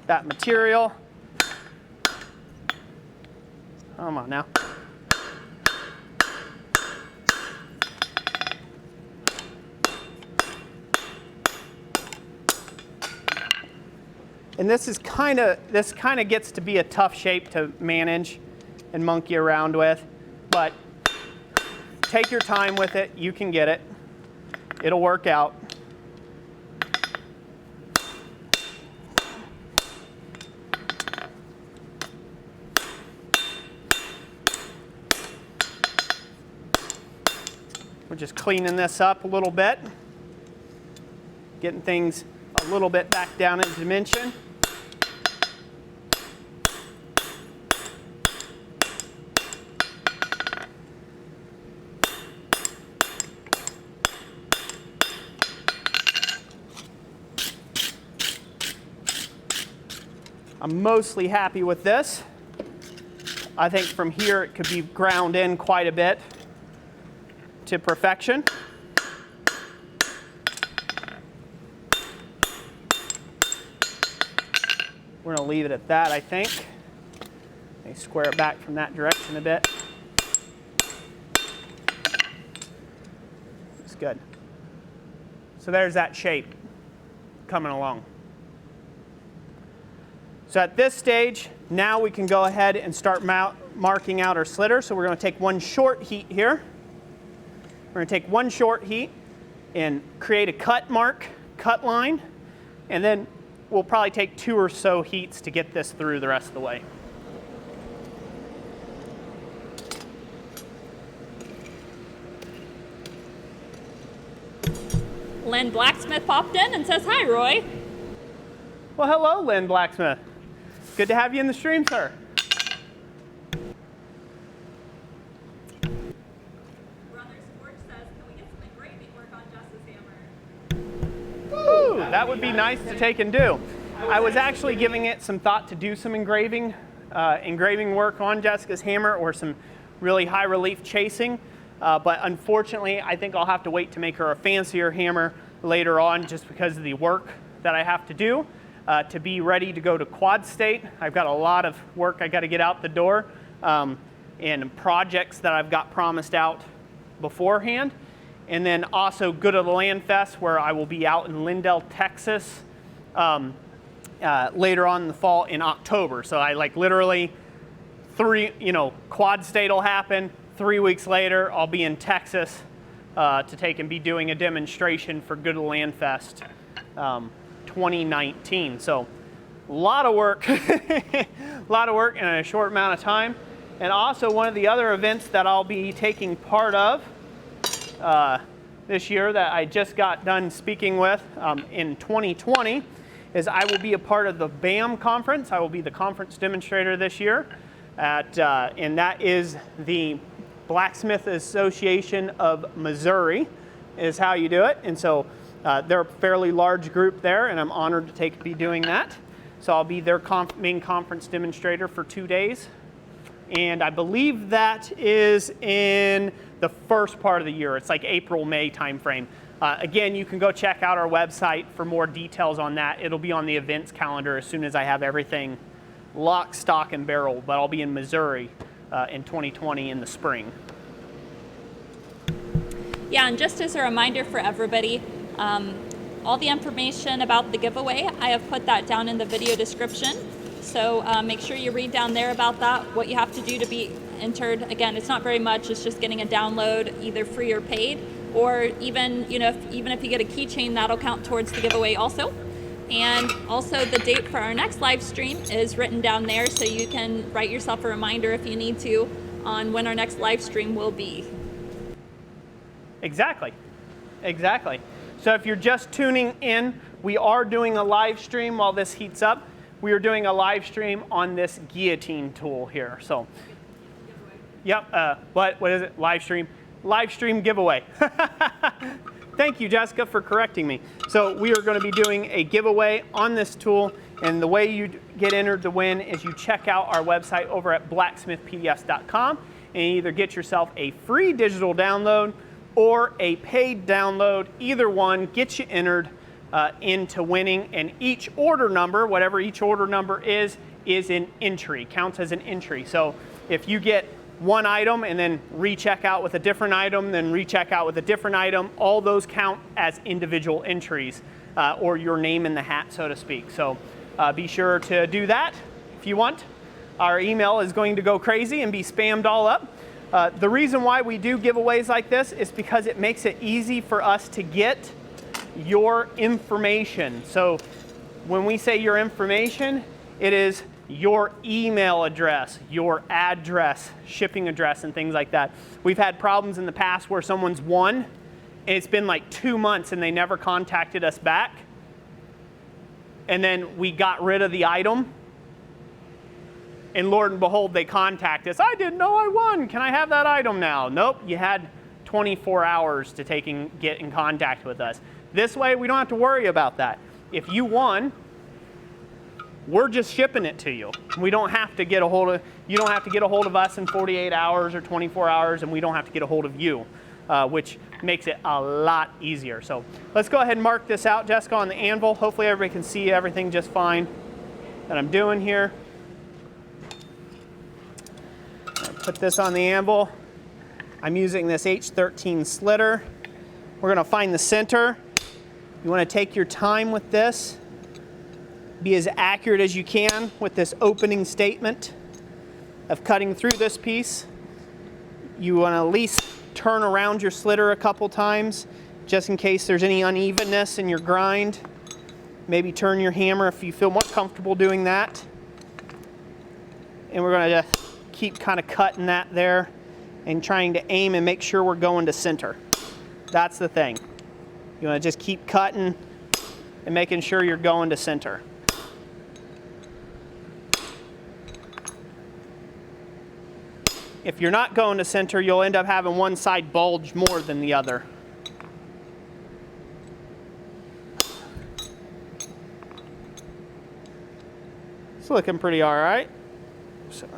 that material. Come on now. And this kind of gets to be a tough shape to manage and monkey around with, but take your time with it. You can get it. It'll work out. We're just cleaning this up a little bit, getting things a little bit back down in dimension. I'm mostly happy with this. I think from here it could be ground in quite a bit to perfection. We're going to leave it at that, I think. Let me square it back from that direction a bit. It's good. So there's that shape coming along. So at this stage, now we can go ahead and start marking out our slitter. So we're going to take one short heat here. We're going to take one short heat and create a cut line, and then we'll probably take 2 or so heats to get this through the rest of the way. Len Blacksmith popped in and says, hi, Roy. Well, hello, Len Blacksmith. Good to have you in the stream, sir. Brothers Forge says, can we get some engraving work on Jess's hammer? Ooh, that would be nice to take and do. I was actually giving it some thought to do some engraving work on Jessica's hammer or some really high relief chasing. But unfortunately, I think I'll have to wait to make her a fancier hammer later on just because of the work that I have to do. To be ready to go to quad state. I've got a lot of work I got to get out the door and projects that I've got promised out beforehand. And then also go to the Land Fest where I will be out in Lindell, Texas later on in the fall in October. So I like literally quad state will happen. 3 weeks later, I'll be in Texas to take and be doing a demonstration for Good Land Fest. 2019. So a lot of work, a lot of work in a short amount of time. And also one of the other events that I'll be taking part of this year that I just got done speaking with in 2020 is I will be a part of the BAM conference. I will be the conference demonstrator this year, and that is the Blacksmith Association of Missouri is how you do it. And so they're a fairly large group there, and I'm honored to be doing that. So I'll be their main conference demonstrator for 2 days. And I believe that is in the first part of the year. It's like April, May timeframe. Again, you can go check out our website for more details on that. It'll be on the events calendar as soon as I have everything lock, stock, and barrel. But I'll be in Missouri in 2020 in the spring. Yeah, and just as a reminder for everybody, all the information about the giveaway, I have put that down in the video description. So make sure you read down there about that, what you have to do to be entered. Again, it's not very much, it's just getting a download, either free or paid, or even, you know, even if you get a keychain, that'll count towards the giveaway also. And also the date for our next live stream is written down there, so you can write yourself a reminder if you need to on when our next live stream will be. Exactly. So if you're just tuning in, we are doing a live stream while this heats up. We are doing a live stream on this guillotine tool here. So, yep, what is it? Live stream giveaway. Thank you, Jessica, for correcting me. So we are going to be doing a giveaway on this tool, and the way you get entered to win is you check out our website over at blacksmithpdfs.com and either get yourself a free digital download or a paid download. Either one gets you entered into winning, and each order number, whatever each order number is an entry, counts as an entry. So if you get one item and then recheck out with a different item, then recheck out with a different item, all those count as individual entries, or your name in the hat, so to speak. So be sure to do that if you want. Our email is going to go crazy and be spammed all up. The reason why we do giveaways like this is because it makes it easy for us to get your information. So when we say your information, it is your email address, your address, shipping address, and things like that. We've had problems in the past where someone's won, and it's been like 2 months and they never contacted us back. And then we got rid of the item, and Lord and behold, they contact us. I didn't know I won. Can I have that item now? Nope, you had 24 hours to get in contact with us. This way, we don't have to worry about that. If you won, we're just shipping it to you. We don't have to get a hold of, you don't have to get a hold of us in 48 hours or 24 hours, and we don't have to get a hold of you, which makes it a lot easier. So let's go ahead and mark this out, Jessica, on the anvil. Hopefully everybody can see everything just fine that I'm doing here. Put this on the anvil. I'm using this H13 slitter. We're going to find the center. You want to take your time with this. Be as accurate as you can with this opening statement of cutting through this piece. You want to at least turn around your slitter a couple times just in case there's any unevenness in your grind. Maybe turn your hammer if you feel more comfortable doing that. And we're going to keep kind of cutting that there and trying to aim and make sure we're going to center. That's the thing. You want to just keep cutting and making sure you're going to center. If you're not going to center, you'll end up having one side bulge more than the other. It's looking pretty all right. So,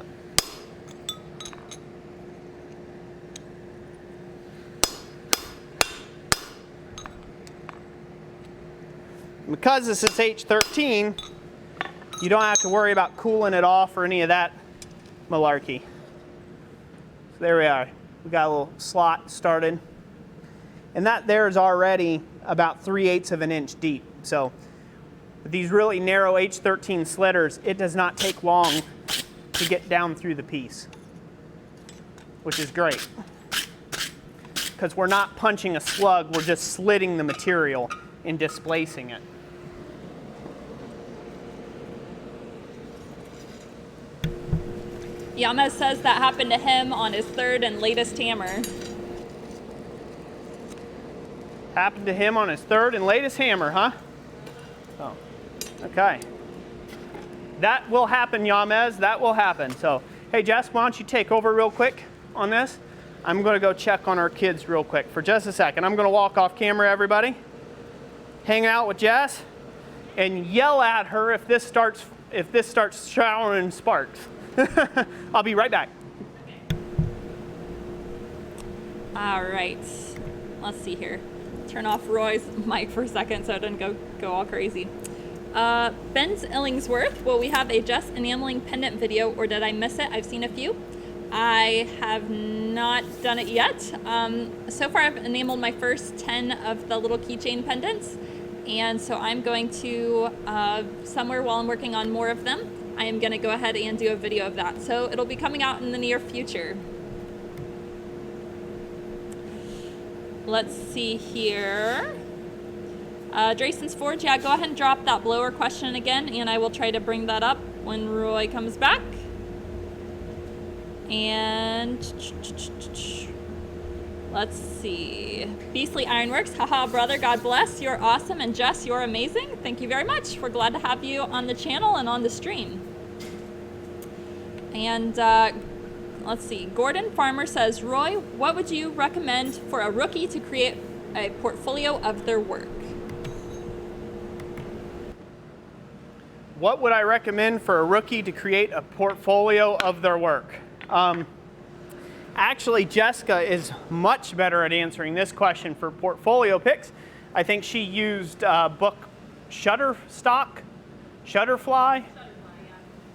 because this is H13, you don't have to worry about cooling it off or any of that malarkey. So there we are. We got a little slot started. And that there is already about 3/8 of an inch deep. So with these really narrow H13 slitters, it does not take long to get down through the piece, which is great. Because we're not punching a slug, we're just slitting the material and displacing it. Yama says that happened to him on his third and latest hammer. Happened to him on his third and latest hammer, huh? Oh, okay. That will happen, Yamez. That will happen. So, hey, Jess, why don't you take over real quick on this? I'm going to go check on our kids real quick for just a second. I'm going to walk off camera, everybody. Hang out with Jess and yell at her if this starts showering sparks. I'll be right back. All right. Let's see here. Turn off Roy's mic for a second so it doesn't go all crazy. Ben's Illingsworth, will we have a Jess enameling pendant video, or did I miss it? I've seen a few. I have not done it yet. So far I've enameled my first 10 of the little keychain pendants, and so I'm going to, somewhere while I'm working on more of them, I am going to go ahead and do a video of that. So it'll be coming out in the near future. Let's see here. Drayson's Forge, yeah, go ahead and drop that blower question again, and I will try to bring that up when Roy comes back. And let's see. Beastly Ironworks, haha, brother, God bless. You're awesome, and Jess, you're amazing. Thank you very much. We're glad to have you on the channel and on the stream. And let's see. Gordon Farmer says, Roy, what would you recommend for a rookie to create a portfolio of their work? What would I recommend for a rookie to create a portfolio of their work? Actually, Jessica is much better at answering this question for portfolio picks. I think she used book Shutterfly. Yeah.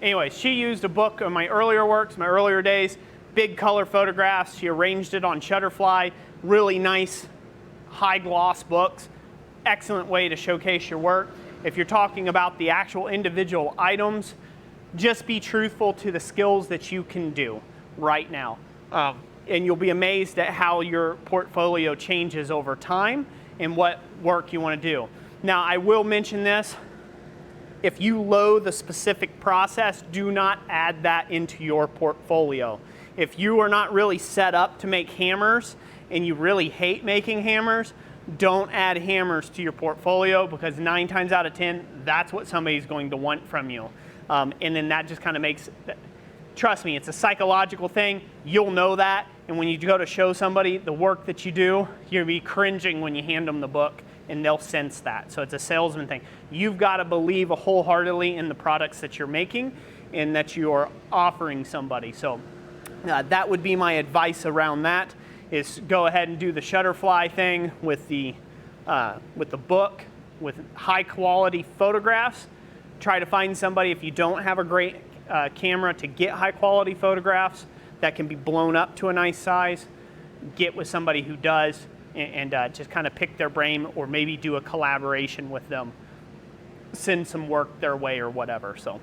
Anyway, she used a book of my earlier works, my earlier days, big color photographs. She arranged it on Shutterfly. Really nice, high gloss books. Excellent way to showcase your work. If you're talking about the actual individual items, just be truthful to the skills that you can do right now. And you'll be amazed at how your portfolio changes over time and what work you want to do. Now, I will mention this. If you loathe the specific process, do not add that into your portfolio. If you are not really set up to make hammers and you really hate making hammers, don't add hammers to your portfolio, because 9 times out of 10, that's what somebody's going to want from you. And then that just kind of makes, trust me, it's a psychological thing. You'll know that. And when you go to show somebody the work that you do, you'll be cringing when you hand them the book, and they'll sense that. So it's a salesman thing. You've got to believe wholeheartedly in the products that you're making and that you are offering somebody. So that would be my advice around that, is go ahead and do the Shutterfly thing with the book, with high quality photographs. Try to find somebody, if you don't have a great camera to get high quality photographs that can be blown up to a nice size, get with somebody who does, and just kind of pick their brain, or maybe do a collaboration with them. Send some work their way or whatever. So.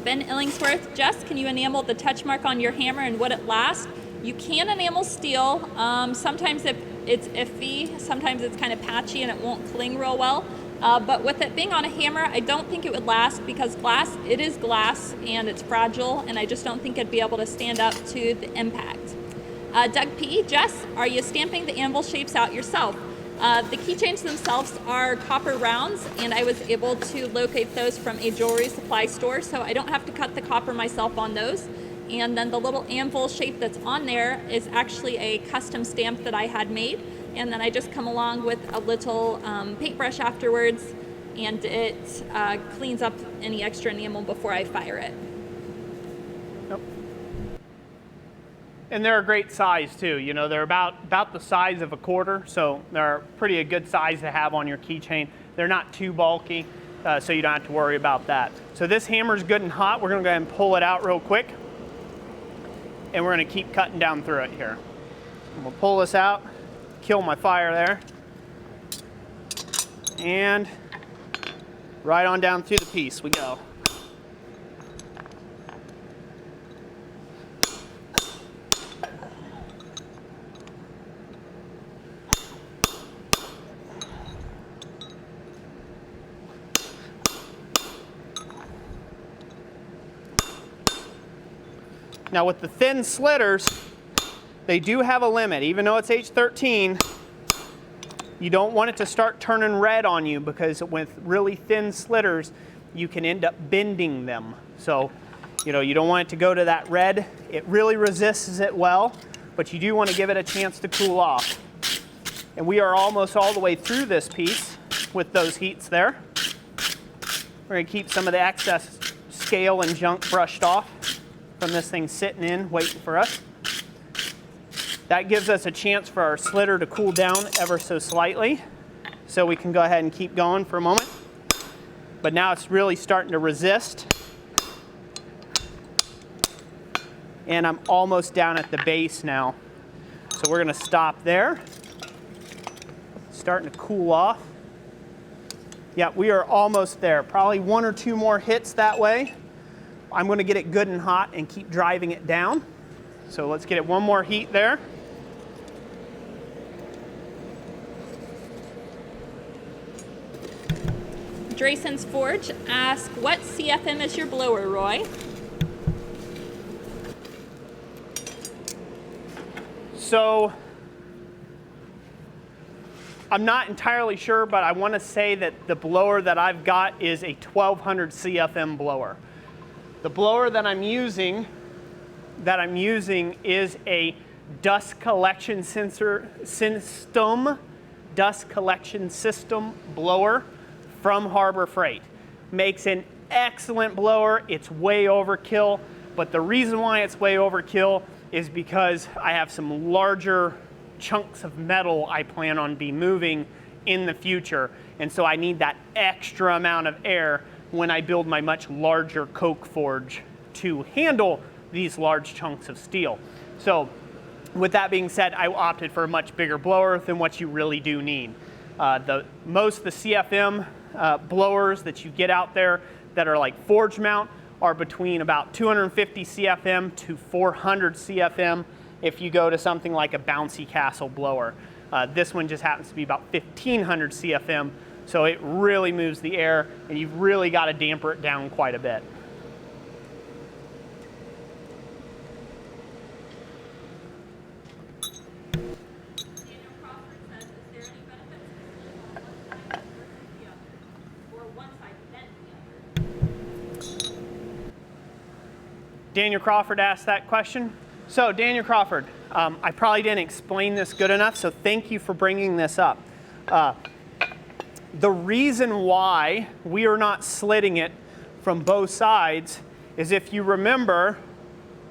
Ben Illingsworth, Jess, can you enamel the touch mark on your hammer and would it last? You can enamel steel. Sometimes it's iffy, sometimes it's kind of patchy and it won't cling real well. But with it being on a hammer, I don't think it would last, because it is glass and it's fragile, and I just don't think it'd be able to stand up to the impact. Doug P, Jess, are you stamping the anvil shapes out yourself? The keychains themselves are copper rounds, and I was able to locate those from a jewelry supply store, so I don't have to cut the copper myself on those. And then the little anvil shape that's on there is actually a custom stamp that I had made, and then I just come along with a little paintbrush afterwards, and it cleans up any extra enamel before I fire it. Yep. And they're a great size too. You know, they're about the size of a quarter, so they're pretty a good size to have on your keychain. They're not too bulky, so you don't have to worry about that. So this hammer's good and hot. We're gonna go ahead and pull it out real quick, and we're gonna keep cutting down through it here. And we'll pull this out, kill my fire there, and right on down through the piece we go. Now with the thin slitters, they do have a limit. Even though it's H13, you don't want it to start turning red on you, because with really thin slitters, you can end up bending them. So, you know, you don't want it to go to that red. It really resists it well, but you do want to give it a chance to cool off. And we are almost all the way through this piece with those heats there. We're going to keep some of the excess scale and junk brushed off from this thing sitting in, waiting for us. That gives us a chance for our slitter to cool down ever so slightly, so we can go ahead and keep going for a moment. But now it's really starting to resist. And I'm almost down at the base now. So we're going to stop there. Starting to cool off. Yeah, we are almost there. Probably 1 or 2 more hits that way. I'm going to get it good and hot and keep driving it down. So let's get it 1 more heat there. Drayson's Forge asks, what CFM is your blower, Roy? So, I'm not entirely sure, but I want to say that the blower that I've got is a 1200 CFM blower. The blower that I'm using is a dust collection system blower from Harbor Freight. Makes an excellent blower. It's way overkill, but the reason why it's way overkill is because I have some larger chunks of metal I plan on be moving in the future, and so I need that extra amount of air when I build my much larger coke forge to handle these large chunks of steel. So with that being said, I opted for a much bigger blower than what you really do need. Most of the CFM blowers that you get out there that are like forge mount are between about 250 CFM to 400 CFM if you go to something like a bouncy castle blower. This one just happens to be about 1500 CFM, so it really moves the air, and you've really got to damper it down quite a bit. Daniel Crawford asked that question. So Daniel Crawford, I probably didn't explain this good enough, so thank you for bringing this up. The reason why we are not slitting it from both sides is, if you remember,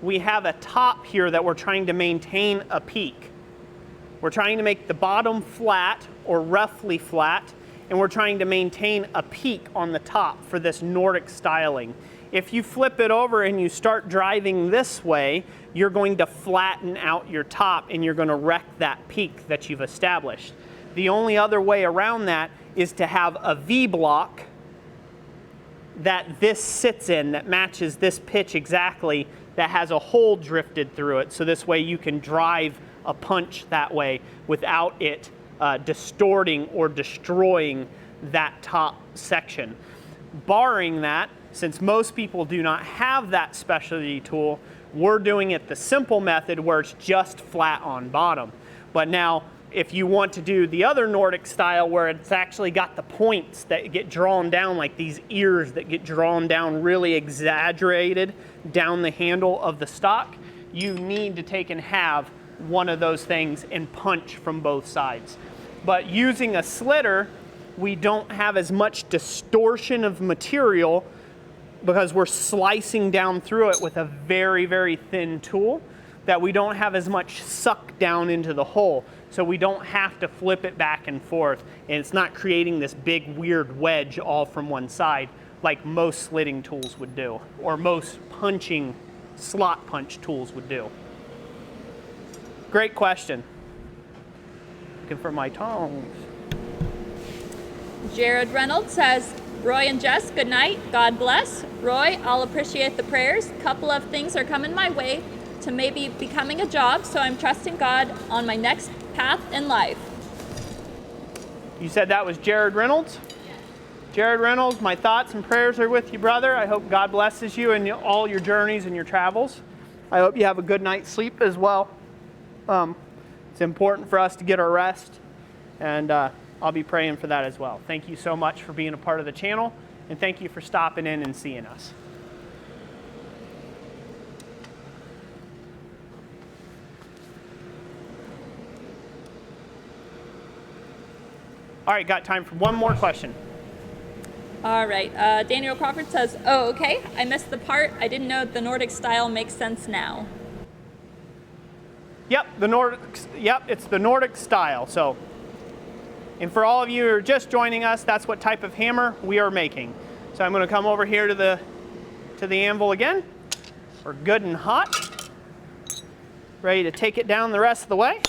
we have a top here that we're trying to maintain a peak. We're trying to make the bottom flat or roughly flat, and we're trying to maintain a peak on the top for this Nordic styling. If you flip it over and you start driving this way, you're going to flatten out your top and you're going to wreck that peak that you've established. The only other way around that is to have a V-block that this sits in, that matches this pitch exactly, that has a hole drifted through it, so this way you can drive a punch that way without it distorting or destroying that top section. Barring that, since most people do not have that specialty tool, we're doing it the simple method where it's just flat on bottom. But now, if you want to do the other Nordic style where it's actually got the points that get drawn down, like these ears that get drawn down really exaggerated down the handle of the stock, you need to take and have one of those things and punch from both sides. But using a slitter, we don't have as much distortion of material because we're slicing down through it with a very, very thin tool, that we don't have as much suck down into the hole. So we don't have to flip it back and forth, and it's not creating this big weird wedge all from one side like most slitting tools would do, or most punching slot punch tools would do. Great question. Looking for my tongs. Jared Reynolds says, Roy and Jess, good night. God bless. Roy, I'll appreciate the prayers. Couple of things are coming my way to maybe becoming a job, so I'm trusting God on my next path in life. You said that was Jared Reynolds? Yes. Jared Reynolds, my thoughts and prayers are with you, brother. I hope God blesses you in all your journeys and your travels. I hope you have a good night's sleep as well. It's important for us to get our rest, and I'll be praying for that as well. Thank you so much for being a part of the channel, and thank you for stopping in and seeing us. All right, got time for one more question. All right. Daniel Crawford says, "Oh, okay. I missed the part. I didn't know the Nordic style makes sense now." Yep, it's the Nordic style. So, and for all of you who are just joining us, that's what type of hammer we are making. So I'm going to come over here to the anvil again. We're good and hot, ready to take it down the rest of the way.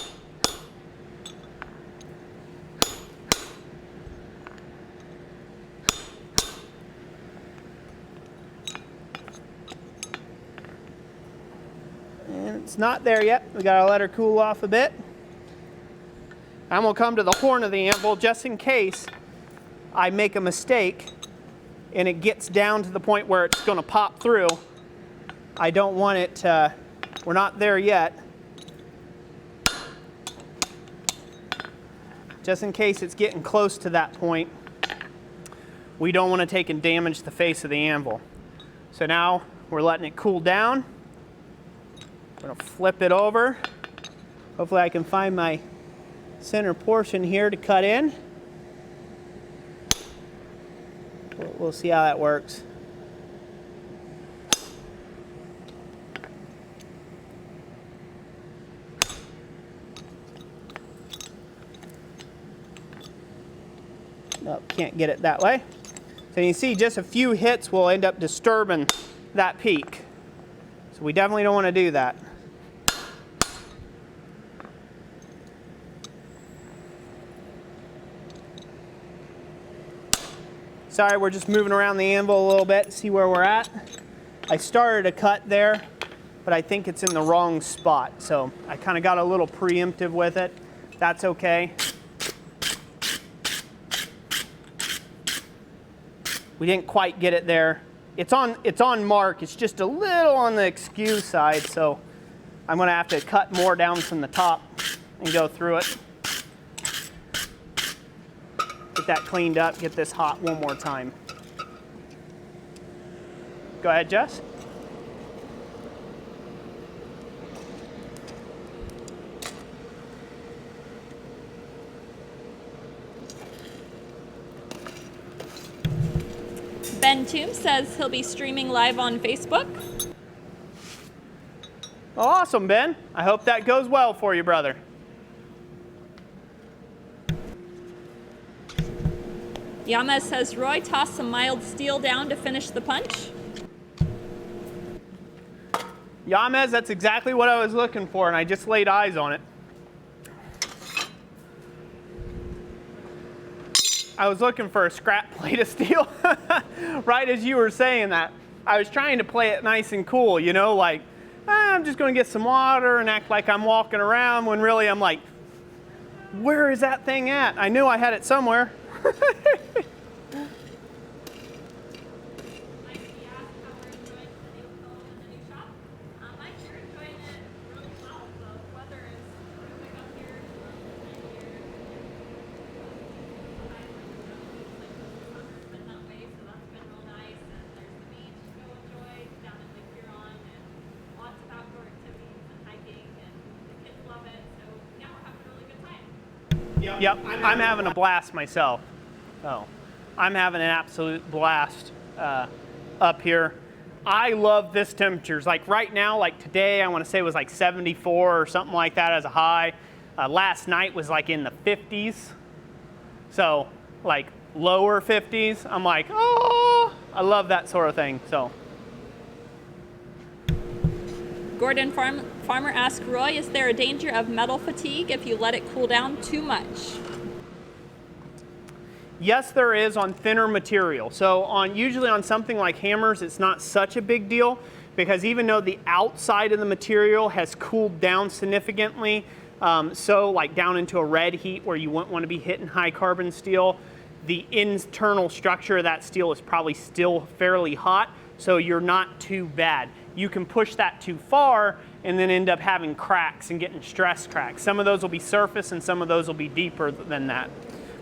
It's not there yet. We gotta let her cool off a bit. I'm gonna come to the horn of the anvil just in case I make a mistake and it gets down to the point where it's gonna pop through. I don't want it to, we're not there yet. Just in case it's getting close to that point, we don't want to take and damage the face of the anvil. So now we're letting it cool down. I'm going to flip it over. Hopefully I can find my center portion here to cut in. We'll see how that works. Nope, can't get it that way. So you can see just a few hits will end up disturbing that peak. So we definitely don't want to do that. Sorry, we're just moving around the anvil a little bit to see where we're at. I started a cut there, but I think it's in the wrong spot. So I kind of got a little preemptive with it. That's okay. We didn't quite get it there. It's on mark. It's just a little on the askew side, so I'm going to have to cut more down from the top and go through it. Get that cleaned up, get this hot one more time. Go ahead, Jess. Ben Toom says he'll be streaming live on Facebook. Awesome, Ben. I hope that goes well for you, brother. Yamez says, "Roy, toss some mild steel down to finish the punch." Yamez, that's exactly what I was looking for, and I just laid eyes on it. I was looking for a scrap plate of steel right as you were saying that. I was trying to play it nice and cool, you know, like, I'm just going to get some water and act like I'm walking around, when really I'm like, where is that thing at? I knew I had it somewhere. Yep, I'm having a blast myself. Oh, I'm having an absolute blast up here. I love this temperatures. Like right now, like today, I want to say it was like 74 or something like that as a high. Last night was like in the 50s. So like lower 50s. I'm like, oh, I love that sort of thing. So. Gordon Farmer asks, "Roy, is there a danger of metal fatigue if you let it cool down too much?" Yes, there is on thinner material. So usually on something like hammers, it's not such a big deal, because even though the outside of the material has cooled down significantly, so like down into a red heat where you wouldn't want to be hitting high carbon steel, the internal structure of that steel is probably still fairly hot. so you're not too bad. You can push that too far and then end up having cracks and getting stress cracks. Some of those will be surface and some of those will be deeper than that.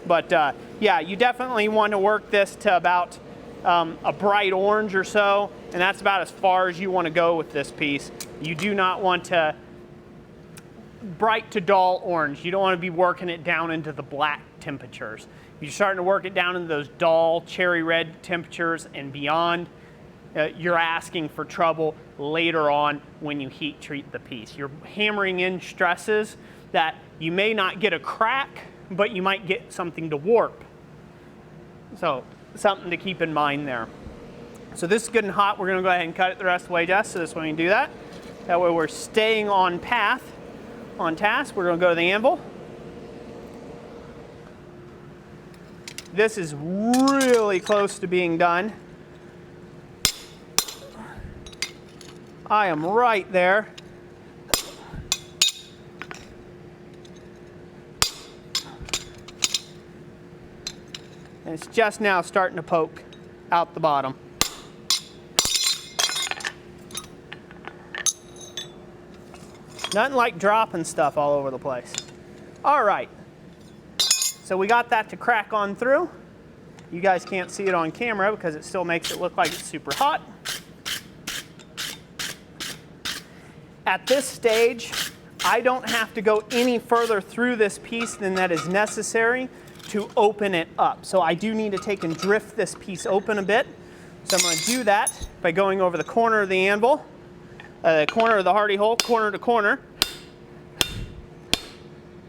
But yeah, you definitely want to work this to about a bright orange or so, and that's about as far as you want to go with this piece. You do not want to bright to dull orange. You don't want to be working it down into the black temperatures. You're starting to work it down into those dull cherry red temperatures and beyond. You're asking for trouble later on when you heat treat the piece. You're hammering in stresses that you may not get a crack, but you might get something to warp. So something to keep in mind there. So this is good and hot. We're going to go ahead and cut it the rest of the way, Jess, so this way we can do that. That way we're staying on path, on task. We're going to go to the anvil. This is really close to being done. I am right there. And it's just now starting to poke out the bottom. Nothing like dropping stuff all over the place. All right. So we got that to crack on through. You guys can't see it on camera because it still makes it look like it's super hot. At this stage, I don't have to go any further through this piece than that is necessary to open it up. So I do need to take and drift this piece open a bit. So I'm going to do that by going over the corner of the anvil, corner of the hardy hole, corner to corner.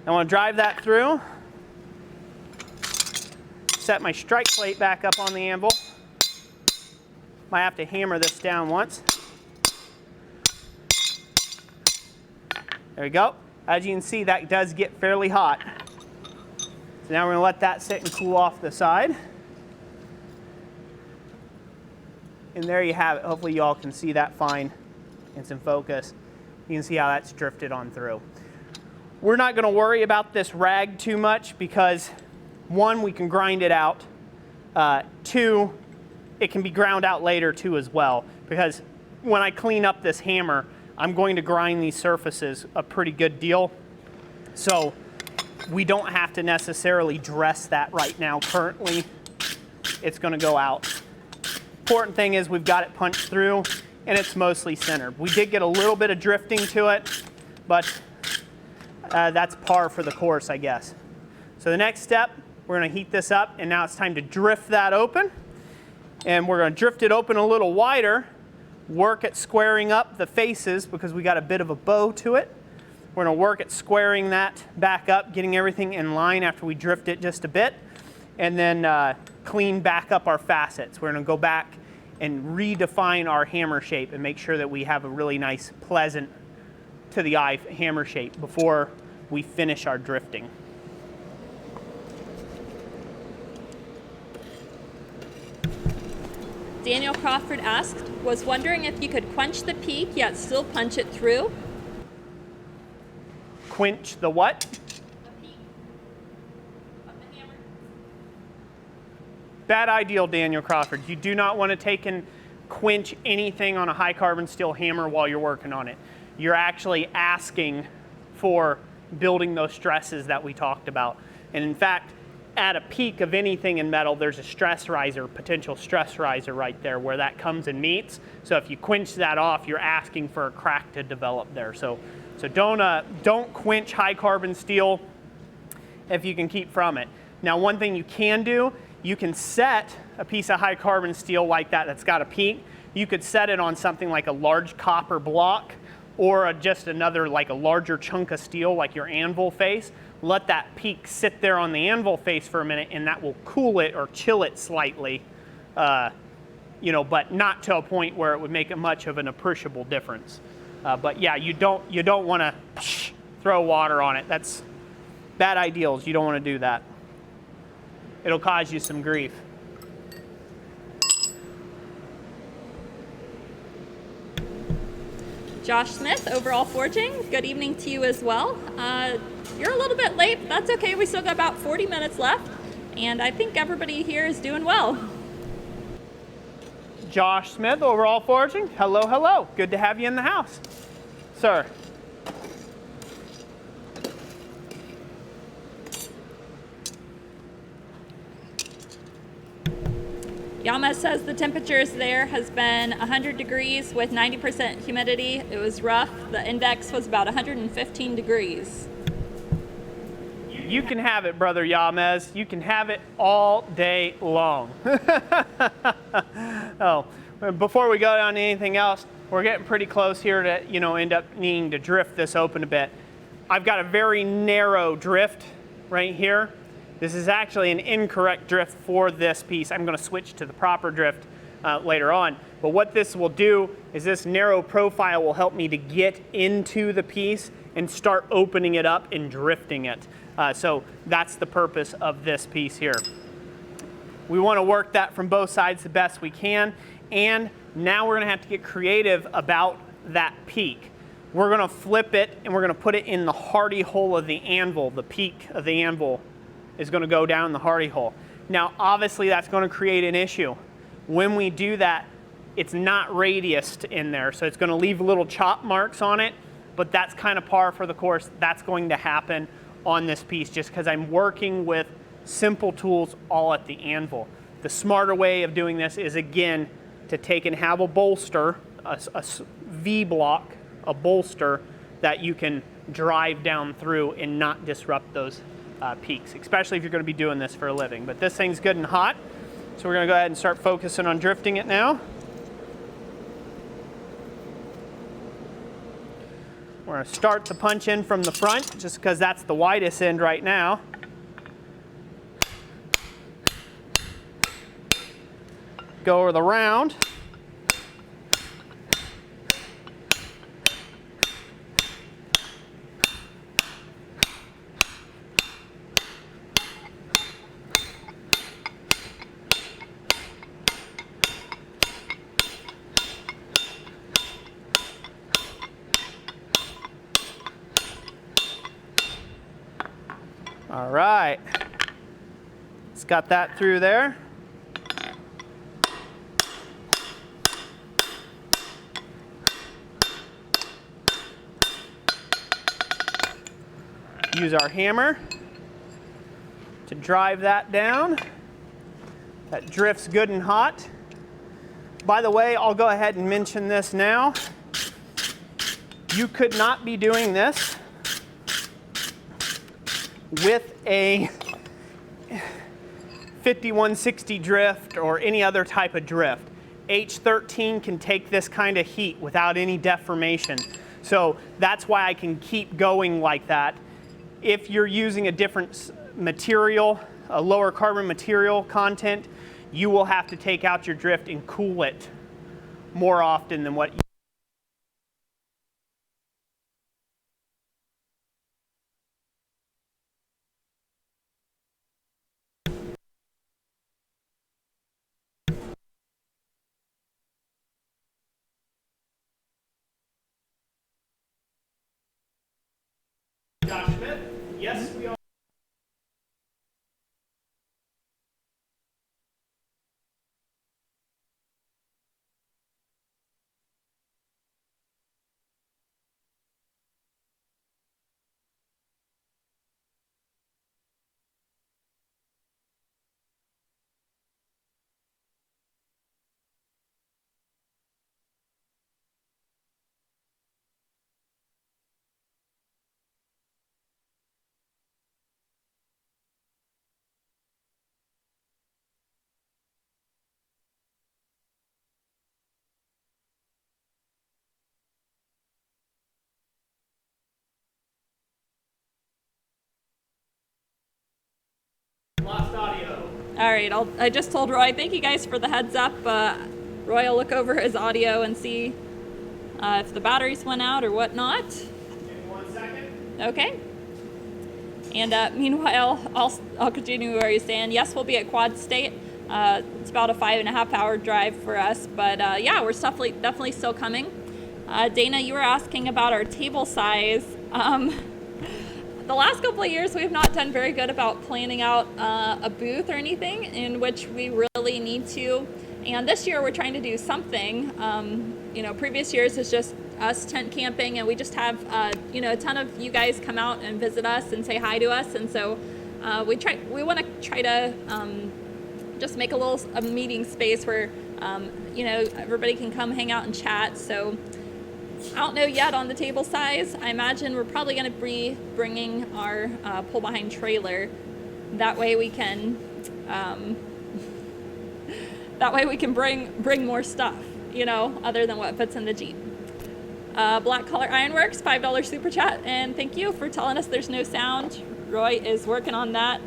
I want to drive that through. Set my strike plate back up on the anvil. Might have to hammer this down once. There we go. As you can see, that does get fairly hot. So now we're going to let that sit and cool off the side. And there you have it. Hopefully you all can see that fine. It's in focus. You can see how that's drifted on through. We're not going to worry about this rag too much because, one, we can grind it out. Two, it can be ground out later too as well, because when I clean up this hammer, I'm going to grind these surfaces a pretty good deal. So we don't have to necessarily dress that right now. Currently, it's going to go out. Important thing is we've got it punched through and it's mostly centered. We did get a little bit of drifting to it, but that's par for the course, I guess. So the next step, we're going to heat this up, and now it's time to drift that open. And we're going to drift it open a little wider, work at squaring up the faces because we got a bit of a bow to it. We're going to work at squaring that back up, getting everything in line after we drift it just a bit, and then clean back up our facets. We're going to go back and redefine our hammer shape and make sure that we have a really nice, pleasant to the eye hammer shape before we finish our drifting. Daniel Crawford asked, was wondering if you could quench the peak yet still punch it through? Quench the what? The peak of the hammer. Bad ideal, Daniel Crawford. You do not want to take and quench anything on a high carbon steel hammer while you're working on it. You're actually asking for building those stresses that we talked about. And in fact, at a peak of anything in metal, there's a stress riser, potential stress riser right there where that comes and meets. So if you quench that off, you're asking for a crack to develop there. So don't quench high carbon steel if you can keep from it. Now, one thing you can do, you can set a piece of high carbon steel like that that's got a peak. You could set it on something like a large copper block or just another, like a larger chunk of steel like your anvil face. Let that peak sit there on the anvil face for a minute and that will cool it or chill it slightly, but not to a point where it would make much of an appreciable difference. But yeah, you don't want to throw water on it. That's bad ideals. You don't want to do that. It'll cause you some grief. Josh Smith, Overall Forging, good evening to you as well. You're a little bit late, but that's okay. We still got about 40 minutes left, and I think everybody here is doing well. Josh Smith, Overall Forging. Hello, hello. Good to have you in the house, sir. Yama says the temperatures there has been 100 degrees with 90% humidity. It was rough. The index was about 115 degrees. You can have it, Brother Yamez. You can have it all day long. Oh, before we go down to anything else, we're getting pretty close here to, end up needing to drift this open a bit. I've got a very narrow drift right here. This is actually an incorrect drift for this piece. I'm going to switch to the proper drift later on. But what this will do is this narrow profile will help me to get into the piece and start opening it up and drifting it. So that's the purpose of this piece here. We want to work that from both sides the best we can. And now we're going to have to get creative about that peak. We're going to flip it and we're going to put it in the hardy hole of the anvil. The peak of the anvil is going to go down the hardy hole. Now, obviously, that's going to create an issue. When we do that, it's not radiused in there, so it's going to leave little chop marks on it, but that's kind of par for the course. That's going to happen on this piece just because I'm working with simple tools all at the anvil. The smarter way of doing this is, again, to take and have a bolster, a V-block, a bolster that you can drive down through and not disrupt those peaks, especially if you're going to be doing this for a living. But this thing's good and hot, so we're going to go ahead and start focusing on drifting it now. We're going to start the punch in from the front, just because that's the widest end right now. Go over the round. All right, it's got that through there. Use our hammer to drive that down. That drifts good and hot. By the way, I'll go ahead and mention this now. You could not be doing this with a 5160 drift or any other type of drift. H13 can take this kind of heat without any deformation. So that's why I can keep going like that. If you're using a different material, a lower carbon material content, you will have to take out your drift and cool it more often than what you Josh Smith? Yes, we are. Lost audio. All right, I just told Roy, thank you guys for the heads up. Roy will look over his audio and see if the batteries went out or whatnot. Give me 1 second. Okay. And meanwhile, I'll continue where you're saying. Yes, we'll be at Quad State. It's about a 5.5 hour drive for us, but yeah, we're definitely still coming. Dana, you were asking about our table size. The last couple of years, we've not done very good about planning out a booth or anything in which we really need to And this year we're trying to do something. You know, previous years is just us tent camping, and we just have you know, a ton of you guys come out and visit us and say hi to us. And so we want to try to just make a meeting space where you know, everybody can come hang out and chat. So I don't know yet on the table size. I imagine we're probably going to be bringing our pull behind trailer. That way we can bring more stuff, you know, other than what fits in the Jeep. Black Collar Ironworks, $5 super chat, and thank you for telling us there's no sound. Roy is working on that.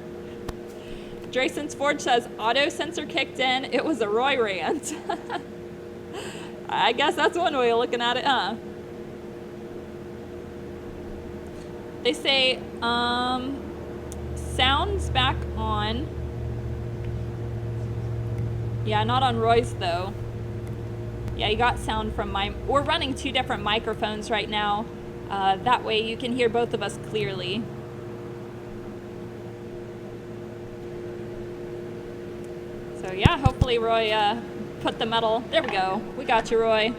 Drayson's Forge says auto sensor kicked in. It was a Roy rant. I guess that's one way of looking at it, huh? They say sound's back on. Yeah, not on Roy's though. Yeah, you got sound from we're running 2 different microphones right now. That way you can hear both of us clearly. So yeah, hopefully Roy put the metal. There we go. We got you, Roy.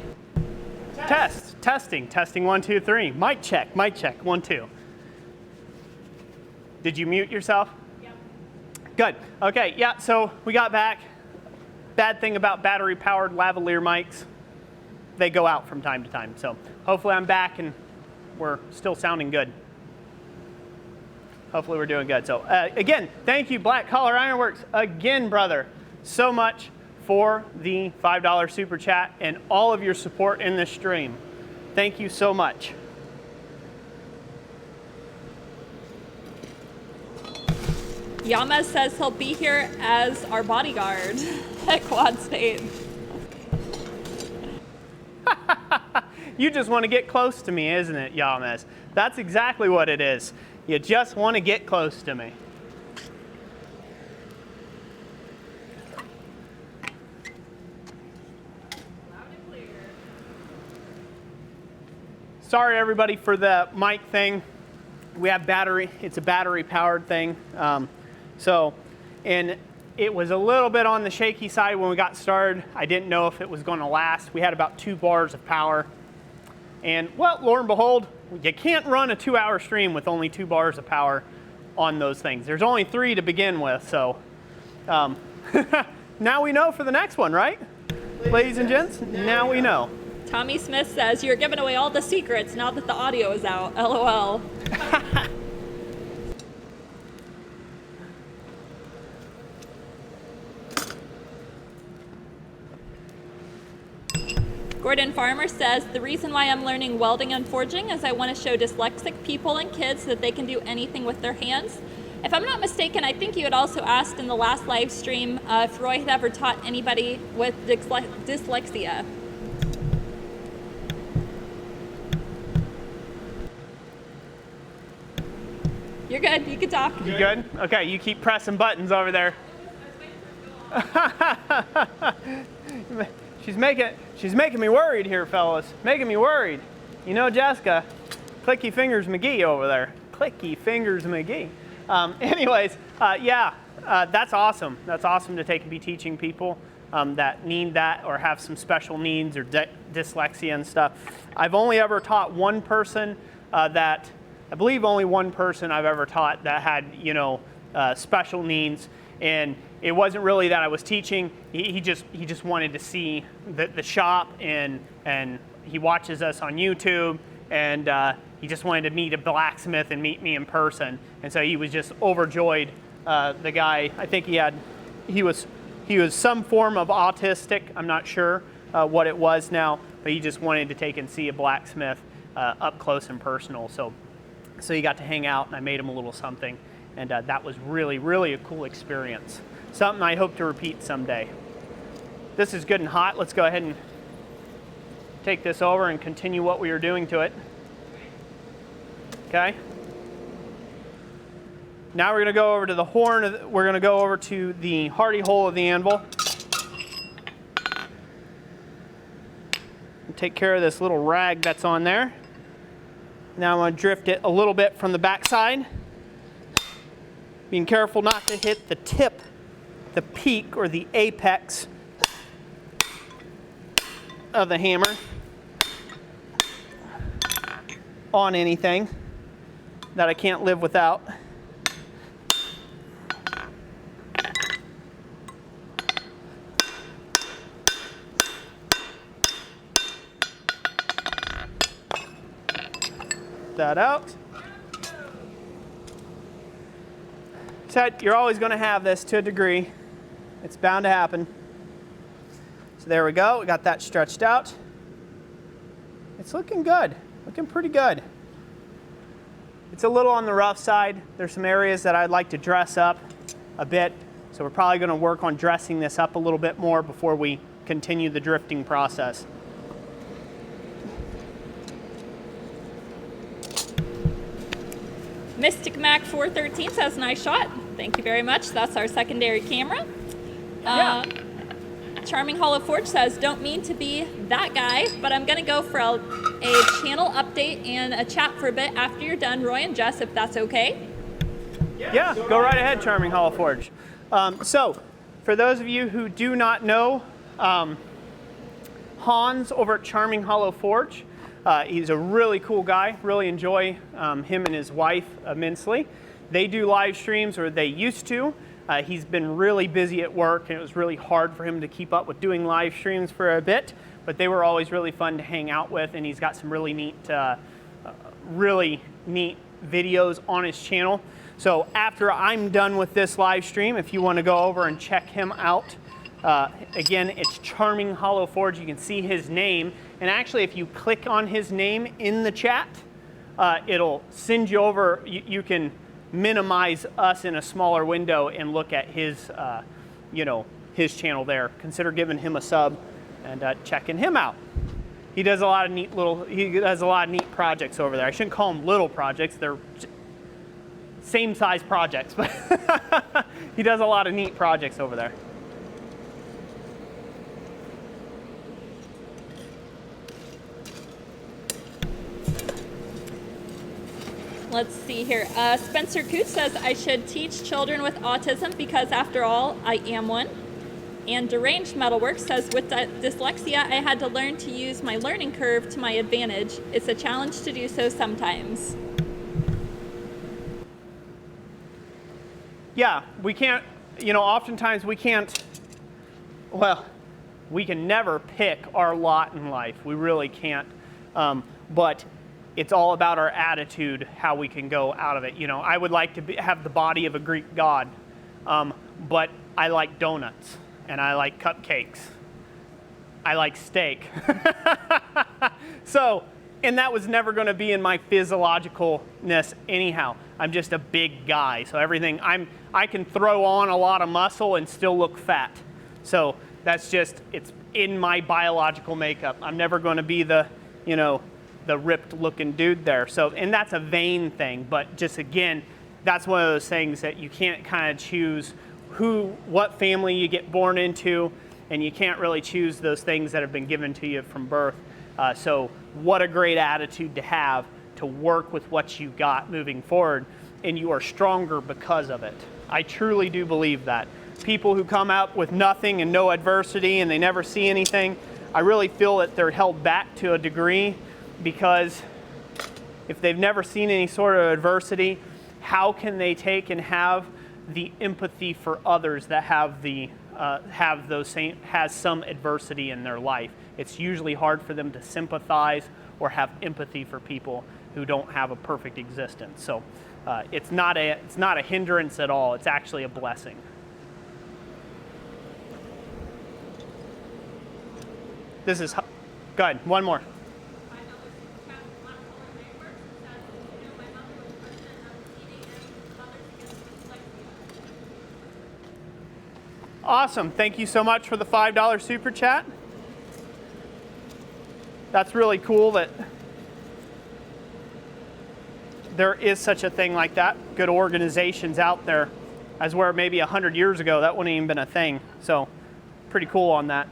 Testing 1 2 3. Mic check 1 2. Did you mute yourself? Yep. Good. Okay, yeah, so we got back. Bad thing about battery-powered lavalier mics, they go out from time to time. So hopefully I'm back and we're still sounding good. Hopefully we're doing good. So again, thank you, Black Collar Ironworks, again, brother, so much for the $5 super chat and all of your support in this stream. Thank you so much. Yama says he'll be here as our bodyguard at Quad State. You just want to get close to me, isn't it, Yamas? That's exactly what it is. You just want to get close to me. Loud and clear. Sorry, everybody, for the mic thing. We have battery. It's a battery-powered thing. And it was a little bit on the shaky side when we got started. I didn't know if it was going to last. We had about 2 bars of power. And, well, lo and behold, you can't run a 2-hour stream with only 2 bars of power on those things. There's only 3 to begin with, so now we know for the next one, right? Ladies and gents, now we know. Tommy Smith says, you're giving away all the secrets now that the audio is out. LOL. Gordon Farmer says, the reason why I'm learning welding and forging is I want to show dyslexic people and kids that they can do anything with their hands. If I'm not mistaken, I think you had also asked in the last live stream if Roy had ever taught anybody with dyslexia. You're good. You can talk. You good? Okay, you keep pressing buttons over there. She's making me worried here, fellas. Making me worried. You know, Jessica, clicky fingers McGee over there. Clicky fingers McGee. Anyways, yeah, that's awesome. That's awesome to take and be teaching people that need that or have some special needs or dyslexia and stuff. I've only ever taught one person I believe only one person I've ever taught that had, you know, special needs, and it wasn't really that I was teaching. He just wanted to see the shop, and he watches us on YouTube, and he just wanted to meet a blacksmith and meet me in person, and so he was just overjoyed. The guy, I think he was some form of autistic. I'm not sure what it was now, but he just wanted to take and see a blacksmith up close and personal. So he got to hang out, and I made him a little something, and that was really, really a cool experience. Something I hope to repeat someday. This is good and hot. Let's go ahead and take this over and continue what we were doing to it. Okay. Now we're going to go over to the horn. We're going to go over to the hardy hole of the anvil. And take care of this little rag that's on there. Now I'm going to drift it a little bit from the backside. Being careful not to hit the tip, the peak or the apex of the hammer on anything that I can't live without. That out. So you're always going to have this to a degree. It's bound to happen. So there we go. We got that stretched out. It's looking good. Looking pretty good. It's a little on the rough side. There's some areas that I'd like to dress up a bit. So we're probably going to work on dressing this up a little bit more before we continue the drifting process. Mystic Mac 413 says nice shot. Thank you very much. That's our secondary camera. Yeah. Charming Hollow Forge says, don't mean to be that guy, but I'm going to go for a channel update and a chat for a bit after you're done, Roy and Jess, if that's okay. Yeah, go right ahead, Charming Hollow Forge. So, for those of you who do not know, Hans over at Charming Hollow Forge, he's a really cool guy. Really enjoy him and his wife immensely. They do live streams, or they used to. He's been really busy at work, and it was really hard for him to keep up with doing live streams for a bit, but they were always really fun to hang out with, and he's got some really neat videos on his channel. So after I'm done with this live stream, if you want to go over and check him out, again, it's Charming Hollow Forge. You can see his name, and actually if you click on his name in the chat, it'll send you over. You can minimize us in a smaller window and look at his, his channel there. Consider giving him a sub and checking him out. He does a lot of neat projects over there. I shouldn't call them little projects. They're same size projects, but he does a lot of neat projects over there. Let's see here. Spencer Coots says, I should teach children with autism because, after all, I am one. And Deranged Metalworks says, with dyslexia, I had to learn to use my learning curve to my advantage. It's a challenge to do so sometimes. Yeah, we can't, oftentimes we can't, we can never pick our lot in life. We really can't. But it's all about our attitude, how we can go out of it. I would like to have the body of a Greek god, but I like donuts, and I like cupcakes. I like steak. And that was never going to be in my physiologicalness anyhow. I'm just a big guy, so I can throw on a lot of muscle and still look fat. So that's just, it's in my biological makeup. I'm never going to be the ripped looking dude there. So, and that's a vain thing, but just again, that's one of those things that you can't kind of choose what family you get born into, and you can't really choose those things that have been given to you from birth. So what a great attitude to have, to work with what you got moving forward, and you are stronger because of it. I truly do believe that. People who come out with nothing and no adversity and they never see anything, I really feel that they're held back to a degree, because if they've never seen any sort of adversity, how can they take and have the empathy for others that has some adversity in their life? It's usually hard for them to sympathize or have empathy for people who don't have a perfect existence. So it's not a hindrance at all. It's actually a blessing. This is go ahead. One more. Awesome. Thank you so much for the $5 super chat. That's really cool that there is such a thing like that. Good organizations out there, as where maybe 100 years ago that wouldn't even been a thing. So pretty cool on that.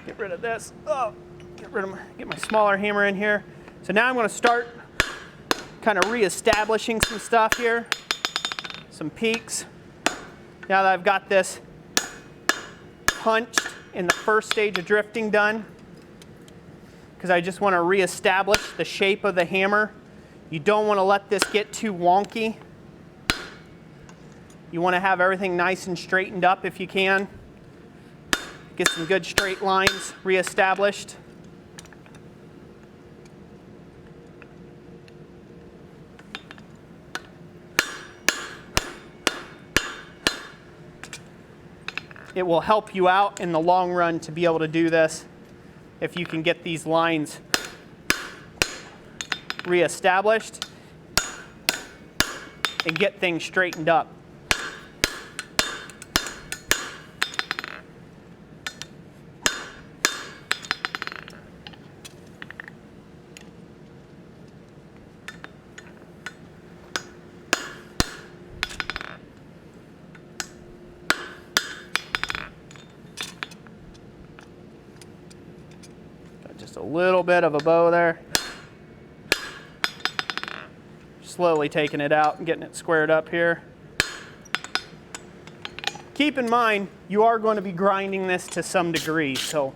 Get rid of this. Oh, get my smaller hammer in here. So now I'm going to start kind of reestablishing some stuff here, some peaks. Now that I've got this punched in the first stage of drifting done, because I just want to reestablish the shape of the hammer. You don't want to let this get too wonky. You want to have everything nice and straightened up if you can. Get some good straight lines reestablished. It will help you out in the long run to be able to do this if you can get these lines reestablished and get things straightened up. Just a little bit of a bow there. Slowly taking it out and getting it squared up here. Keep in mind, you are going to be grinding this to some degree, so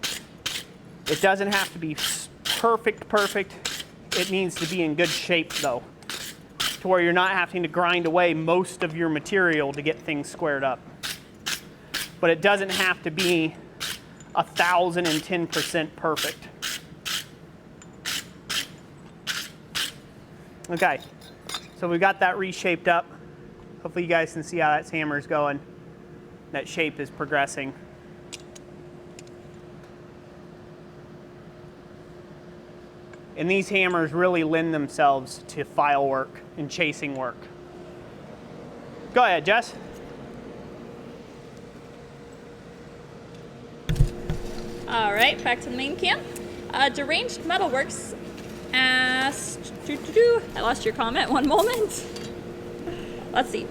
it doesn't have to be perfect. It needs to be in good shape though, to where you're not having to grind away most of your material to get things squared up. But it doesn't have to be 1010% perfect. Okay, so we've got that reshaped up. Hopefully you guys can see how that hammer is going. That shape is progressing. And these hammers really lend themselves to file work and chasing work. Go ahead, Jess. All right, back to the main cam. Deranged Metalworks asked, I lost your comment, one moment. Let's see.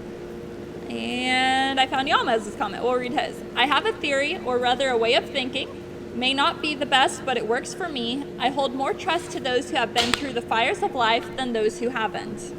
And I found Yama's comment. We'll read his. I have a theory, or rather a way of thinking. May not be the best, but it works for me. I hold more trust to those who have been through the fires of life than those who haven't.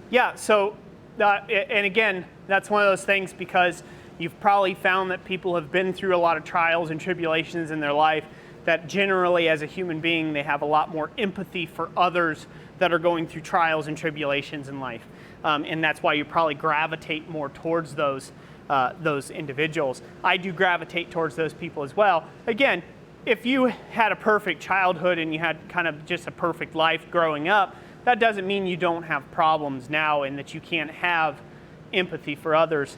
Yeah, so, and again, that's one of those things because you've probably found that people have been through a lot of trials and tribulations in their life, that generally as a human being, they have a lot more empathy for others that are going through trials and tribulations in life. And that's why you probably gravitate more towards those individuals. I do gravitate towards those people as well. Again, if you had a perfect childhood and you had kind of just a perfect life growing up, that doesn't mean you don't have problems now and that you can't have empathy for others.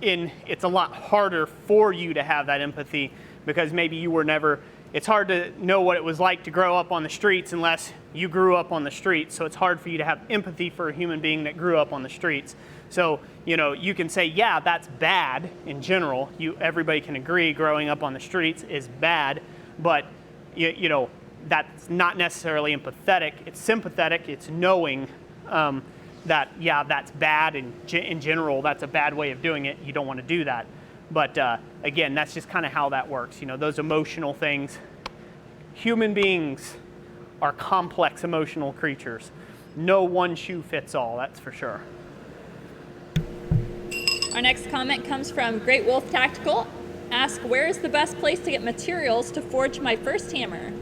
It's a lot harder for you to have that empathy because maybe you were never, it's hard to know what it was like to grow up on the streets unless you grew up on the streets. So it's hard for you to have empathy for a human being that grew up on the streets. So, you know, you can say, yeah, that's bad in general. Everybody can agree growing up on the streets is bad, but you know, that's not necessarily empathetic. It's sympathetic. It's knowing that, yeah, that's bad, and in general, that's a bad way of doing it. You don't want to do that. But again, that's just kind of how that works. You know, those emotional things. Human beings are complex emotional creatures. No one shoe fits all, that's for sure. Our next comment comes from Great Wolf Tactical. Ask, where is the best place to get materials to forge my first hammer?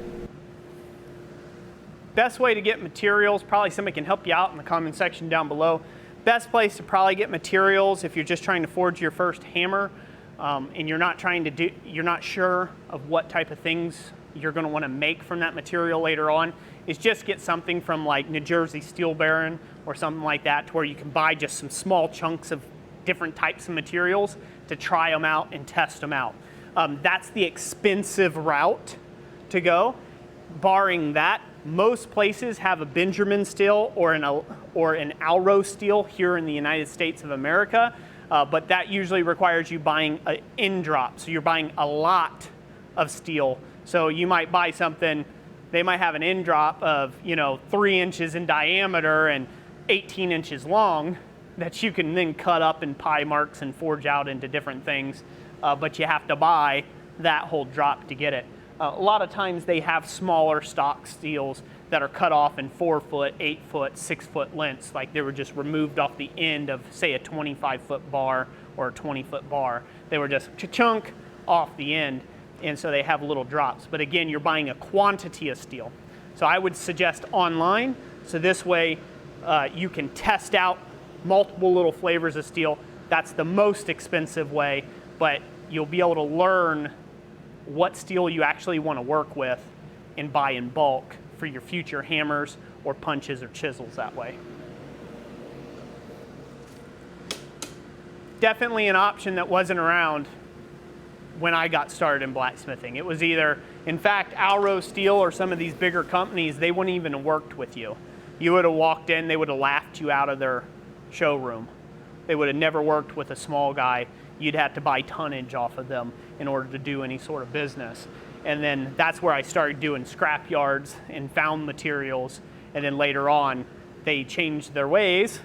Best way to get materials, probably somebody can help you out in the comment section down below. Best place to probably get materials if you're just trying to forge your first hammer and you're not sure of what type of things you're going to want to make from that material later on, is just get something from like New Jersey Steel Baron or something like that, to where you can buy just some small chunks of different types of materials to try them out and test them out. That's the expensive route to go. Barring that, most places have a Benjamin steel or an Alro steel here in the United States of America, but that usually requires you buying an end drop. So you're buying a lot of steel. So you might buy something, they might have an end drop of 3 inches in diameter and 18 inches long that you can then cut up in pie marks and forge out into different things, but you have to buy that whole drop to get it. A lot of times they have smaller stock steels that are cut off in 4-foot, 8-foot, 6-foot lengths, like they were just removed off the end of, say, a 25-foot bar or a 20-foot bar. They were just chunk off the end, and so they have little drops. But again, you're buying a quantity of steel. So I would suggest online, so this way you can test out multiple little flavors of steel. That's the most expensive way, but you'll be able to learn what steel you actually want to work with and buy in bulk for your future hammers or punches or chisels that way. Definitely an option that wasn't around when I got started in blacksmithing. It was either, in fact, Alro Steel or some of these bigger companies, they wouldn't even have worked with you. You would have walked in, they would have laughed you out of their showroom. They would have never worked with a small guy. You'd have to buy tonnage off of them in order to do any sort of business. And then that's where I started doing scrap yards and found materials. And then later on, they changed their ways,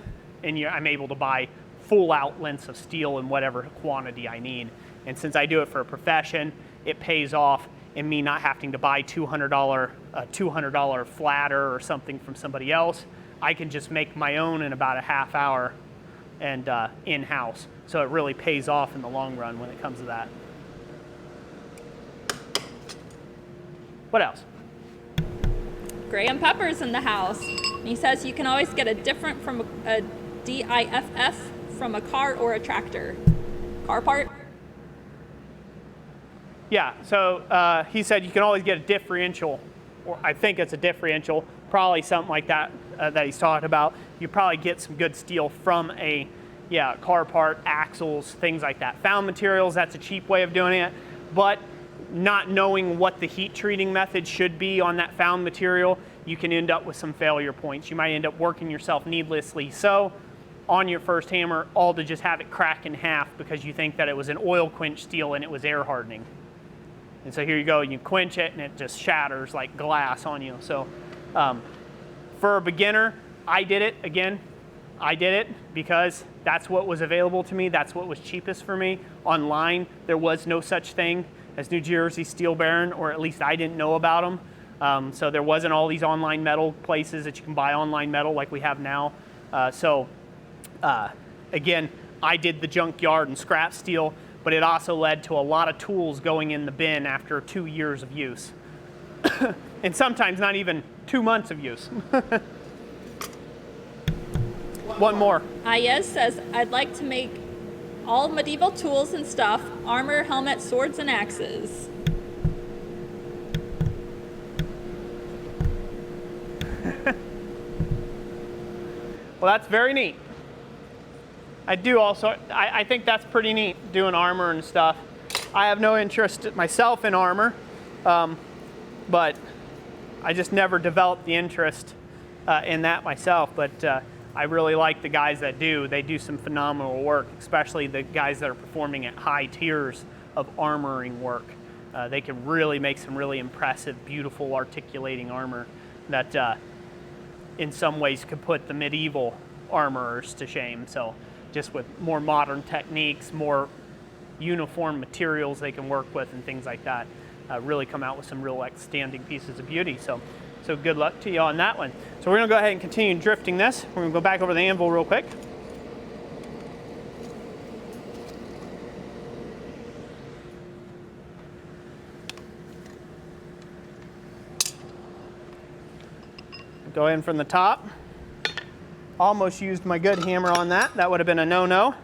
and I'm able to buy full out lengths of steel in whatever quantity I need. And since I do it for a profession, it pays off in me not having to buy $200 flatter or something from somebody else. I can just make my own in about a half hour and in-house. So it really pays off in the long run when it comes to that. What else? Graham Pepper's in the house. And he says you can always get a different from a DIFF from a car or a tractor. Car part? Yeah, so he said you can always get a differential, or I think it's a differential, probably something like that that he's talking about. You probably get some good steel from a car part, axles, things like that. Found materials, that's a cheap way of doing it, but not knowing what the heat treating method should be on that found material, you can end up with some failure points. You might end up working yourself needlessly so on your first hammer, all to just have it crack in half because you think that it was an oil quench steel and it was air hardening. And so here you go, you quench it and it just shatters like glass on you. So for a beginner, I did it because that's what was available to me. That's what was cheapest for me. Online, there was no such thing as New Jersey Steel Baron, or at least I didn't know about them. So there wasn't all these online metal places that you can buy online metal like we have now. Again, I did the junkyard and scrap steel, but it also led to a lot of tools going in the bin after 2 years of use. And sometimes not even 2 months of use. One more. Ayez says, I'd like to make all medieval tools and stuff, armor, helmet, swords, and axes. Well, that's very neat. I think that's pretty neat, doing armor and stuff. I have no interest myself in armor, but I just never developed the interest in that myself. But I really like the guys that do. They do some phenomenal work, especially the guys that are performing at high tiers of armoring work. They can really make some really impressive, beautiful, articulating armor that in some ways could put the medieval armorers to shame. So just with more modern techniques, more uniform materials they can work with and things like that, really come out with some real outstanding pieces of beauty. So good luck to you on that one. So we're gonna go ahead and continue drifting this. We're gonna go back over the anvil real quick. Go in from the top. Almost used my good hammer on that. That would have been a no-no.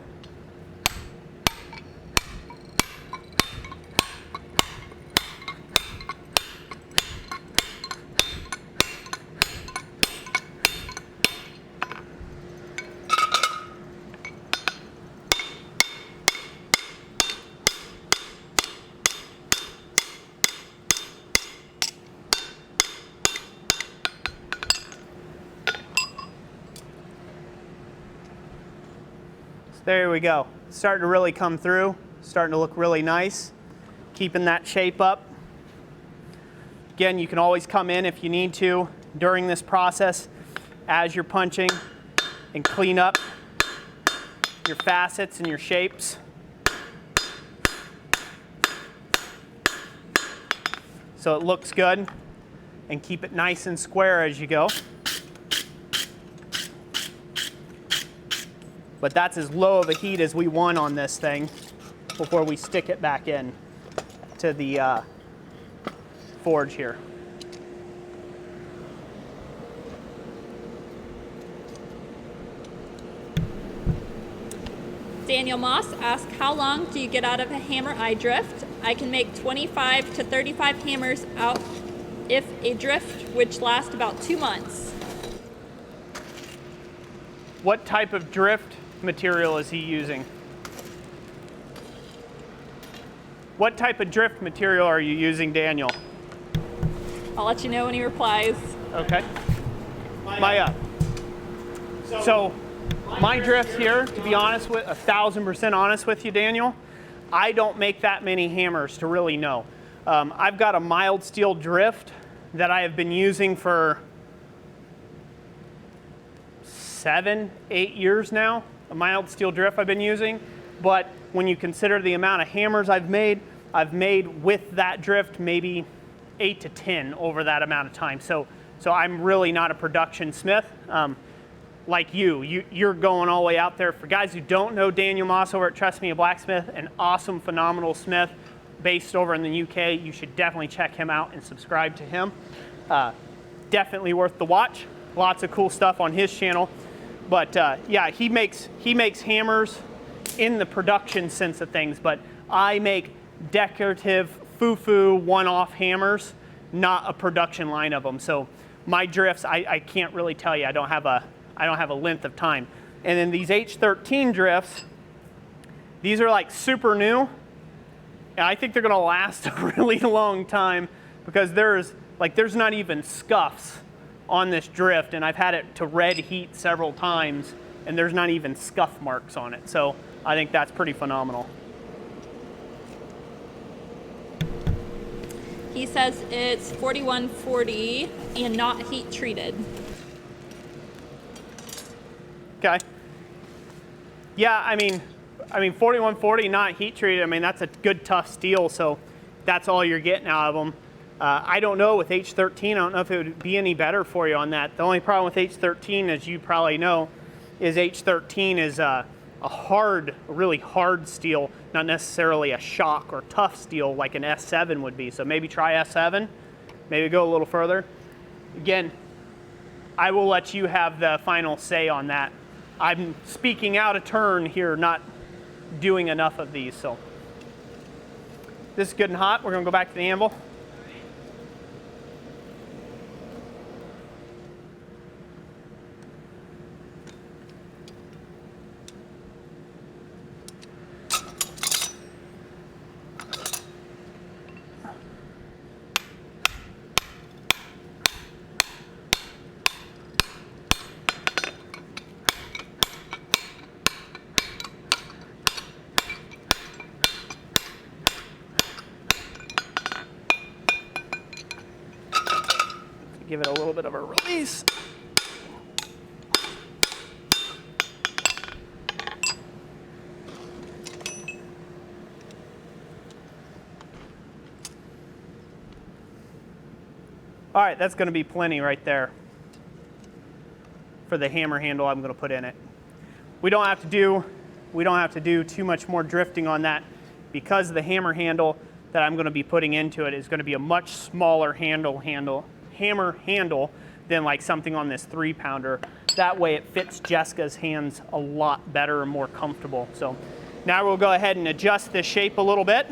There we go. It's starting to really come through, starting to look really nice. Keeping that shape up. Again, you can always come in if you need to during this process as you're punching and clean up your facets and your shapes. so it looks good, and keep it nice and square as you go. But that's as low of a heat as we want on this thing before we stick it back in to the forge here. Daniel Moss asks, how long do you get out of a hammer eye drift? I can make 25 to 35 hammers out if a drift, which lasts about 2 months. What type of drift material is he using? What type of drift material are you using, Daniel? I'll let you know when he replies. Okay. So my drift here, to be honest with 1,000% honest with you, Daniel, I don't make that many hammers to really know. I've got a mild steel drift that I have been using for 7, 8 years now. A mild steel drift I've been using, but when you consider the amount of hammers I've made with that drift maybe 8 to 10 over that amount of time. So I'm really not a production smith. Like you're going all the way out there. For guys who don't know Daniel Moss over at Trust Me a Blacksmith, an awesome, phenomenal smith based over in the UK, you should definitely check him out and subscribe to him. Definitely worth the watch. Lots of cool stuff on his channel. But yeah, he makes hammers in the production sense of things, but I make decorative, foo-foo, one-off hammers, not a production line of them. So my drifts, I can't really tell you. I don't have a length of time. And then these H13 drifts, these are like super new, and I think they're gonna last a really long time because there's not even scuffs on this drift, and I've had it to red heat several times, and there's not even scuff marks on it. So I think that's pretty phenomenal. He says it's 4140 and not heat treated. Okay. Yeah, I mean 4140 not heat treated, I mean that's a good tough steel, so that's all you're getting out of them. I don't know with H13, I don't know if it would be any better for you on that. The only problem with H13, as you probably know, is H13 is a really hard steel, not necessarily a shock or tough steel like an S7 would be. So maybe try S7, maybe go a little further. Again, I will let you have the final say on that. I'm speaking out of turn here, not doing enough of these. So this is good and hot. We're gonna go back to the anvil. Give it a little bit of a release. All right, that's going to be plenty right there for the hammer handle I'm going to put in it. We don't have to do too much more drifting on that because the hammer handle that I'm going to be putting into it is going to be a much smaller hammer handle than like something on this 3-pounder. That way it fits Jessica's hands a lot better and more comfortable. So now we'll go ahead and adjust this shape a little bit.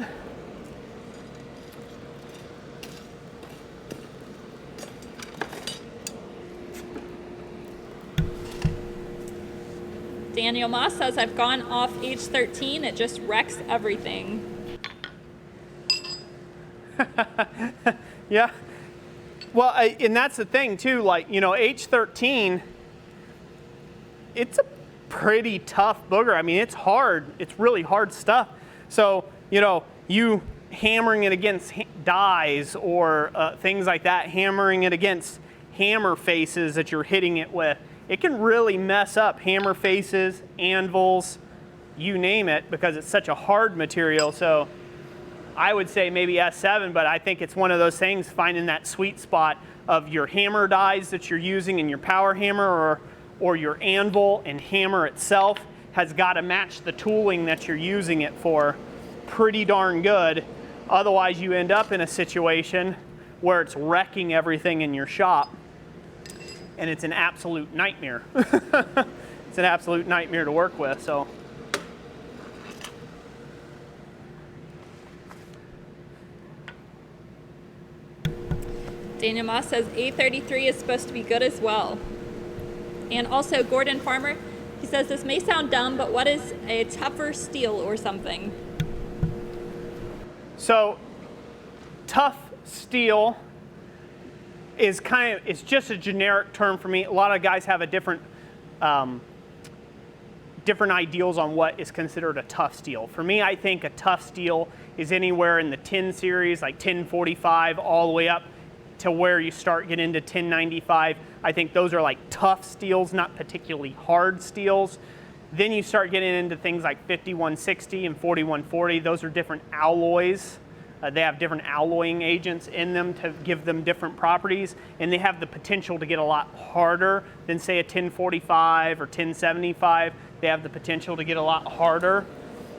Daniel Moss says, I've gone off H13, it just wrecks everything. Yeah. Well, and that's the thing too, like, you know, H13, it's a pretty tough booger. I mean, it's hard. It's really hard stuff. So, you know, you hammering it against dies or things like that, hammering it against hammer faces that you're hitting it with, it can really mess up hammer faces, anvils, you name it, because it's such a hard material. So I would say maybe S7, but I think it's one of those things, finding that sweet spot of your hammer dies that you're using in your power hammer, or your anvil and hammer itself has got to match the tooling that you're using it for pretty darn good. Otherwise you end up in a situation where it's wrecking everything in your shop, and it's an absolute nightmare. It's an absolute nightmare to work with. So Daniel Moss says A33 is supposed to be good as well. And also Gordon Farmer, he says this may sound dumb, but what is a tougher steel or something? So tough steel is it's just a generic term for me. A lot of guys have a different ideals on what is considered a tough steel. For me, I think a tough steel is anywhere in the 10 series, like 1045 all the way up to where you start getting into 1095. I think those are like tough steels, not particularly hard steels. Then you start getting into things like 5160 and 4140. Those are different alloys. They have different alloying agents in them to give them different properties, and they have the potential to get a lot harder than say a 1045 or 1075. They have the potential to get a lot harder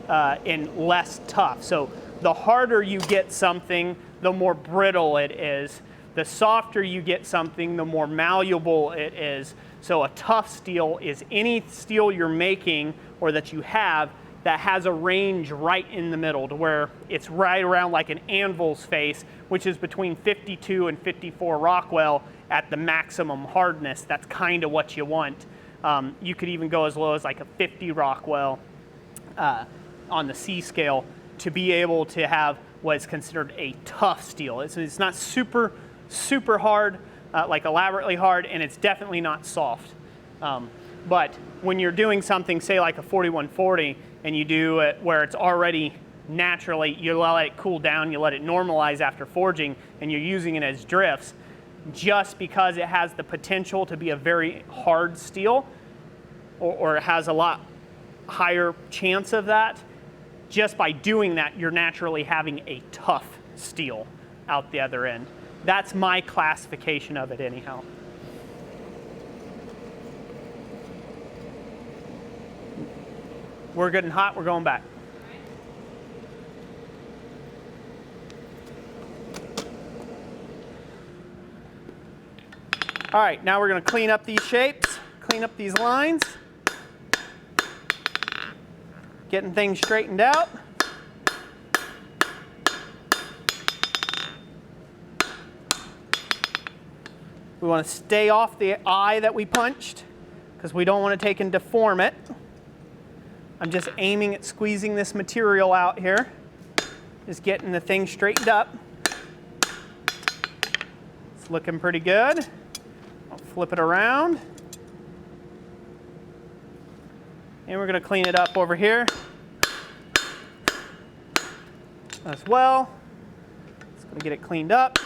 and less tough. So the harder you get something, the more brittle it is. The softer you get something, the more malleable it is. So a tough steel is any steel you're making or that you have that has a range right in the middle, to where it's right around like an anvil's face, which is between 52 and 54 Rockwell at the maximum hardness. That's kind of what you want. You could even go as low as like a 50 Rockwell on the C scale to be able to have what is considered a tough steel. It's not super hard, like elaborately hard, and it's definitely not soft. But when you're doing something, say like a 4140, and you do it where it's already naturally, you let it cool down, you let it normalize after forging, and you're using it as drifts, just because it has the potential to be a very hard steel, or it has a lot higher chance of that, just by doing that, you're naturally having a tough steel out the other end. That's my classification of it anyhow. We're good and hot, we're going back. All right, now we're going to clean up these shapes, clean up these lines, getting things straightened out. We want to stay off the eye that we punched because we don't want to take and deform it. I'm just aiming at squeezing this material out here, just getting the thing straightened up. It's looking pretty good. I'll flip it around. And we're going to clean it up over here as well. Just going to get it cleaned up.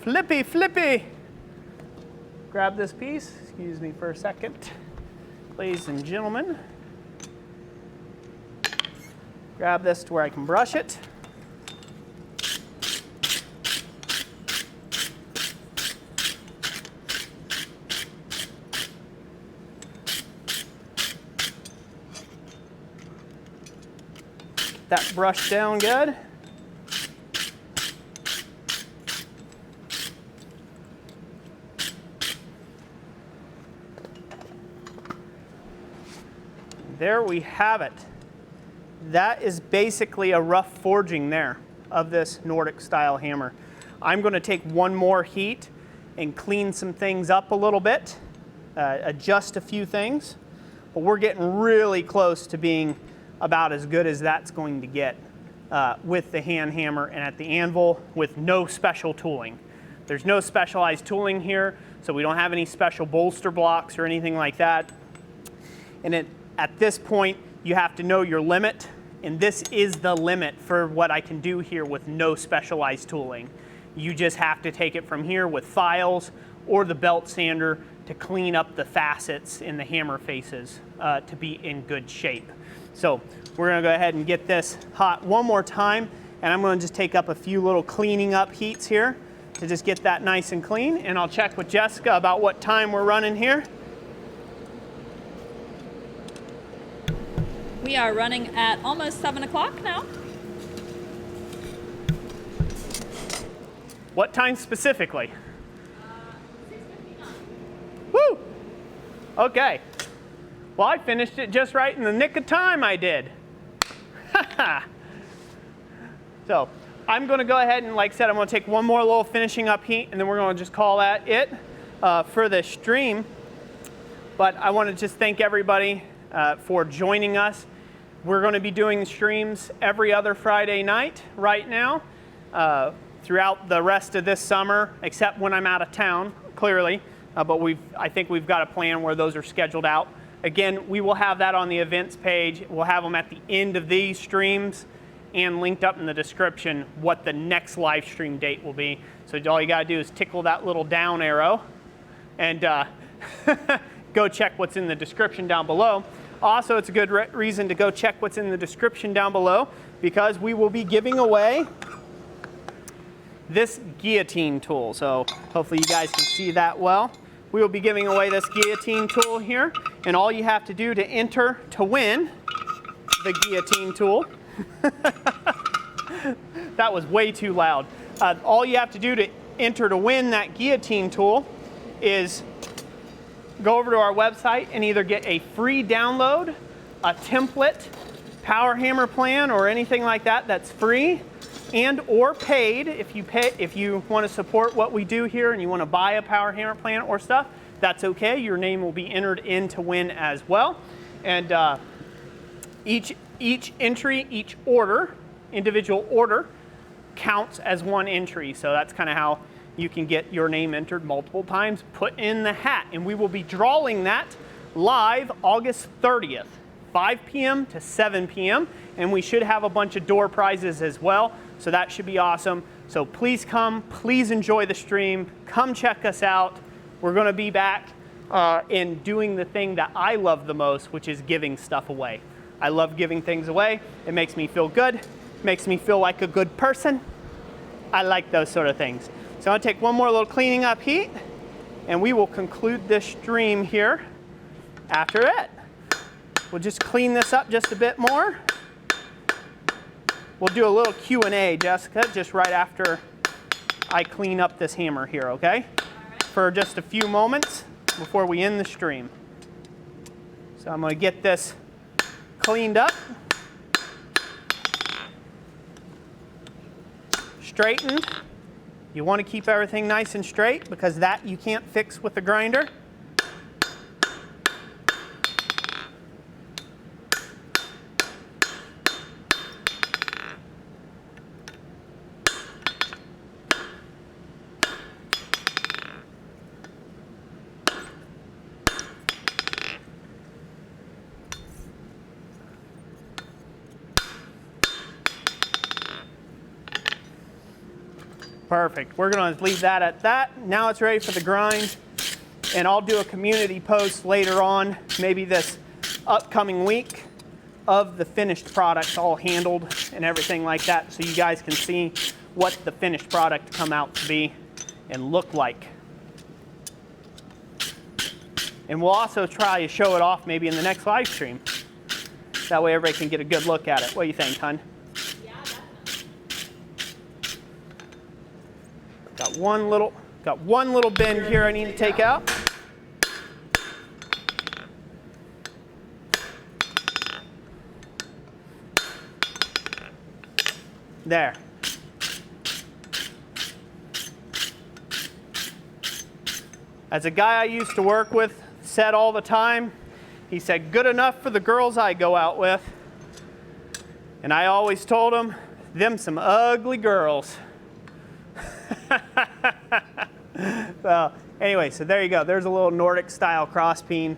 Flippy, flippy. Grab this piece. Excuse me for a second. Ladies and gentlemen. Grab this to where I can brush it. Get that brushed down good. There we have it. That is basically a rough forging there of this Nordic style hammer. I'm going to take one more heat and clean some things up a little bit, adjust a few things, but we're getting really close to being about as good as that's going to get with the hand hammer and at the anvil with no special tooling. There's no specialized tooling here, so we don't have any special bolster blocks or anything like that. And at this point, you have to know your limit. And this is the limit for what I can do here with no specialized tooling. You just have to take it from here with files or the belt sander to clean up the facets in the hammer faces to be in good shape. So we're gonna go ahead and get this hot one more time, and I'm gonna just take up a few little cleaning up heats here to just get that nice and clean, and I'll check with Jessica about what time we're running here. We are running at almost 7 o'clock now. What time specifically? 6:59. Woo! Okay. Well, I finished it just right in the nick of time, I did. So I'm going to go ahead and, like I said, I'm going to take one more little finishing up heat, and then we're going to just call that it for this stream. But I want to just thank everybody for joining us. We're going to be doing streams every other Friday night right now throughout the rest of this summer, except when I'm out of town, clearly. But I think we've got a plan where those are scheduled out. Again, we will have that on the events page. We'll have them at the end of these streams and linked up in the description what the next live stream date will be. So all you got to do is tickle that little down arrow and go check what's in the description down below. Also, it's a good reason to go check what's in the description down below, because we will be giving away this guillotine tool. So hopefully you guys can see that well. We will be giving away this guillotine tool here, and all you have to do to enter to win the guillotine tool, that was way too loud. All you have to do to enter to win that guillotine tool is go over to our website and either get a free download, a template, power hammer plan, or anything like that that's free, and or paid. If you want to support what we do here and you want to buy a power hammer plan or stuff, that's okay. Your name will be entered in to win as well. And each entry, each order, individual order, counts as one entry. So that's kind of how you can get your name entered multiple times, put in the hat. And we will be drawing that live August 30th, 5 p.m. to 7 p.m. And we should have a bunch of door prizes as well. So that should be awesome. So please come, please enjoy the stream. Come check us out. We're going to be back in doing the thing that I love the most, which is giving stuff away. I love giving things away. It makes me feel good. It makes me feel like a good person. I like those sort of things. So I'm going to take one more little cleaning up heat, and we will conclude this stream here after it. We'll just clean this up just a bit more. We'll do a little Q&A, Jessica, just right after I clean up this hammer here, okay? For just a few moments before we end the stream. So I'm going to get this cleaned up, straightened. You want to keep everything nice and straight because that you can't fix with the grinder. Perfect. We're going to leave that at that. Now it's ready for the grind. And I'll do a community post later on, maybe this upcoming week, of the finished product all handled and everything like that, so you guys can see what the finished product come out to be and look like. And we'll also try to show it off maybe in the next live stream. That way everybody can get a good look at it. What do you think, hon? Got one little bend here I need to take out. There. As a guy I used to work with said all the time, he said, good enough for the girls I go out with. And I always told him, them some ugly girls. Well, anyway, so there you go. There's a little Nordic style cross peen.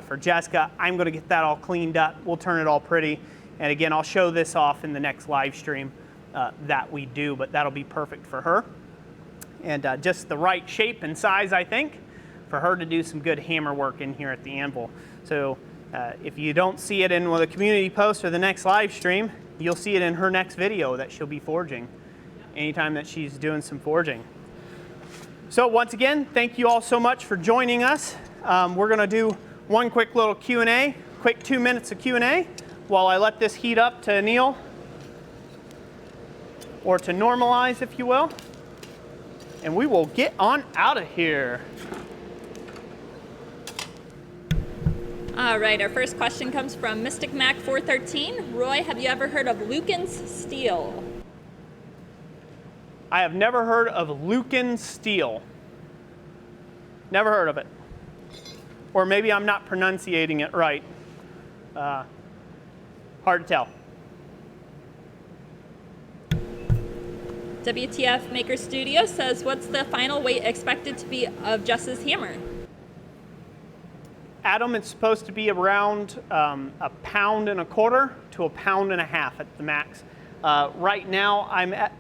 for Jessica. I'm going to get that all cleaned up. We'll turn it all pretty. And again, I'll show this off in the next live stream that we do, but that'll be perfect for her. And just the right shape and size, I think, for her to do some good hammer work in here at the anvil. So if you don't see it in the community post or the next live stream, you'll see it in her next video that she'll be forging anytime that she's doing some forging. So once again, thank you all so much for joining us. We're going to do one quick little Q&A, quick 2 minutes of Q&A while I let this heat up to anneal, or to normalize, if you will. And we will get on out of here. All right, our first question comes from Mystic Mac 413. Roy, have you ever heard of Lucan's steel? I have never heard of Lucan steel. Never heard of it. Or maybe I'm not pronunciating it right. Hard to tell. WTF Maker Studio says, what's the final weight expected to be of Jess's hammer? Adam, it's supposed to be around 1.25 pounds to 1.5 pounds at the max. Right now,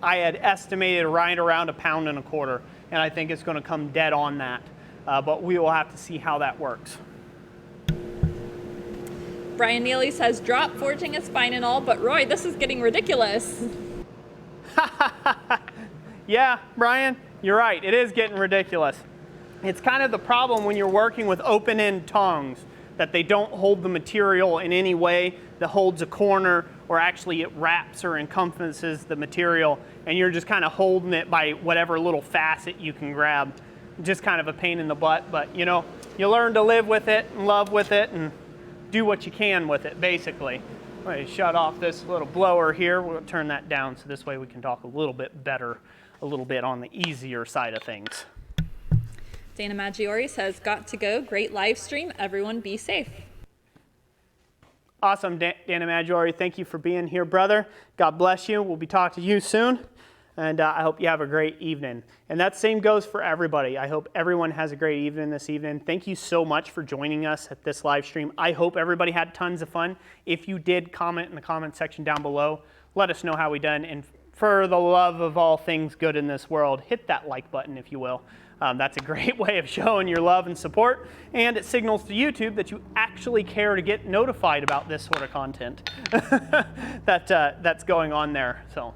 I had estimated right around 1.25 pounds, and I think it's going to come dead on that. But we will have to see how that works. Brian Neely says, drop forging is fine and all, but Roy, this is getting ridiculous. Yeah, Brian, you're right. It is getting ridiculous. It's kind of the problem when you're working with open-end tongs, that they don't hold the material in any way that holds a corner, or actually it wraps or encompasses the material, and you're just kind of holding it by whatever little facet you can grab. Just kind of a pain in the butt, but you know, you learn to live with it and love with it and do what you can with it, basically. I'm going to shut off this little blower here. We'll turn that down so this way we can talk a little bit better, a little bit on the easier side of things. Dana Maggiore says, got to go, great live stream, everyone be safe. Awesome, Dana Maggiore, thank you for being here, brother. God bless you. We'll be talking to you soon, and I hope you have a great evening. And that same goes for everybody. I hope everyone has a great evening this evening. Thank you so much for joining us at this live stream. I hope everybody had tons of fun. If you did, comment in the comment section down below. Let us know how we done. And for the love of all things good in this world, hit that like button, if you will. That's a great way of showing your love and support, and it signals to YouTube that you actually care to get notified about this sort of content that's going on there. So,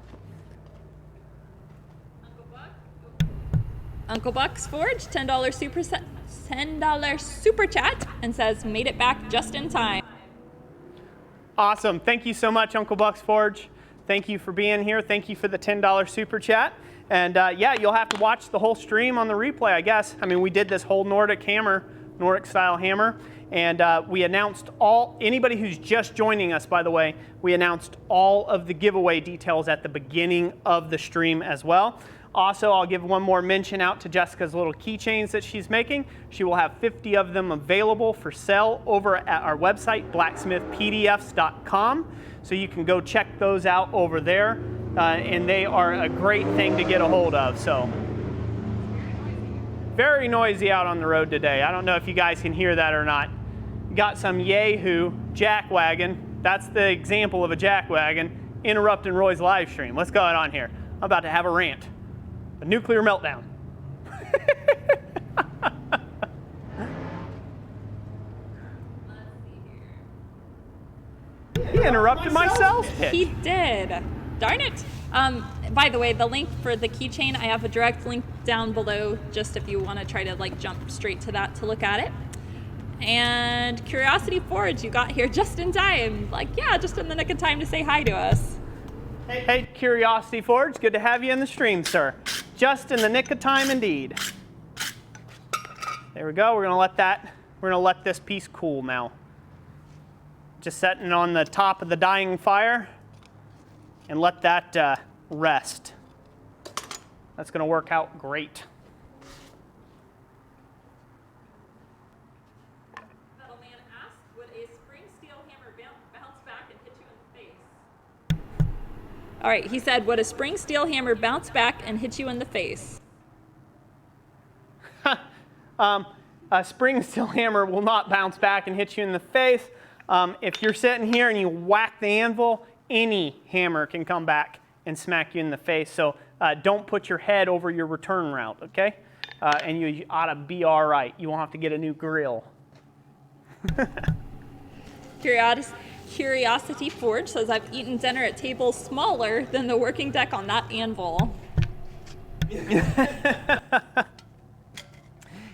Uncle Buck's Forge, $10 super chat, and says, made it back just in time. Awesome. Thank you so much, Uncle Buck's Forge. Thank you for being here. Thank you for the $10 super chat. And yeah, you'll have to watch the whole stream on the replay, I guess. I mean, we did this whole Nordic style hammer, and we announced anybody who's just joining us, by the way, we announced all of the giveaway details at the beginning of the stream as well. Also, I'll give one more mention out to Jessica's little keychains that she's making. She will have 50 of them available for sale over at our website, blacksmithpdfs.com. So you can go check those out over there. And they are a great thing to get a hold of. So, very noisy out on the road today. I don't know if you guys can hear that or not. Got some Yahoo jackwagon. That's the example of a jackwagon interrupting Roy's live stream. What's going on here? I'm about to have a rant. A nuclear meltdown. He interrupted my sales pitch. He did. Darn it. By the way, the link for the keychain, I have a direct link down below, just if you want to try to like jump straight to that to look at it. And Curiosity Forge, you got here just in time. Like, yeah, just in the nick of time to say hi to us. Hey, Curiosity Forge, good to have you in the stream, sir. Just in the nick of time indeed. There we go. We're gonna let this piece cool now. Just setting it on the top of the dying fire. And let that rest. That's going to work out great. Metal Man asked, would a spring steel hammer bounce back and hit you in the face? All right, he said, would a spring steel hammer bounce back and hit you in the face? A spring steel hammer will not bounce back and hit you in the face. If you're sitting here and you whack the anvil, any hammer can come back and smack you in the face. So don't put your head over your return route, okay? And you ought to be all right. You won't have to get a new grill. Curiosity Forge says, I've eaten dinner at tables smaller than the working deck on that anvil.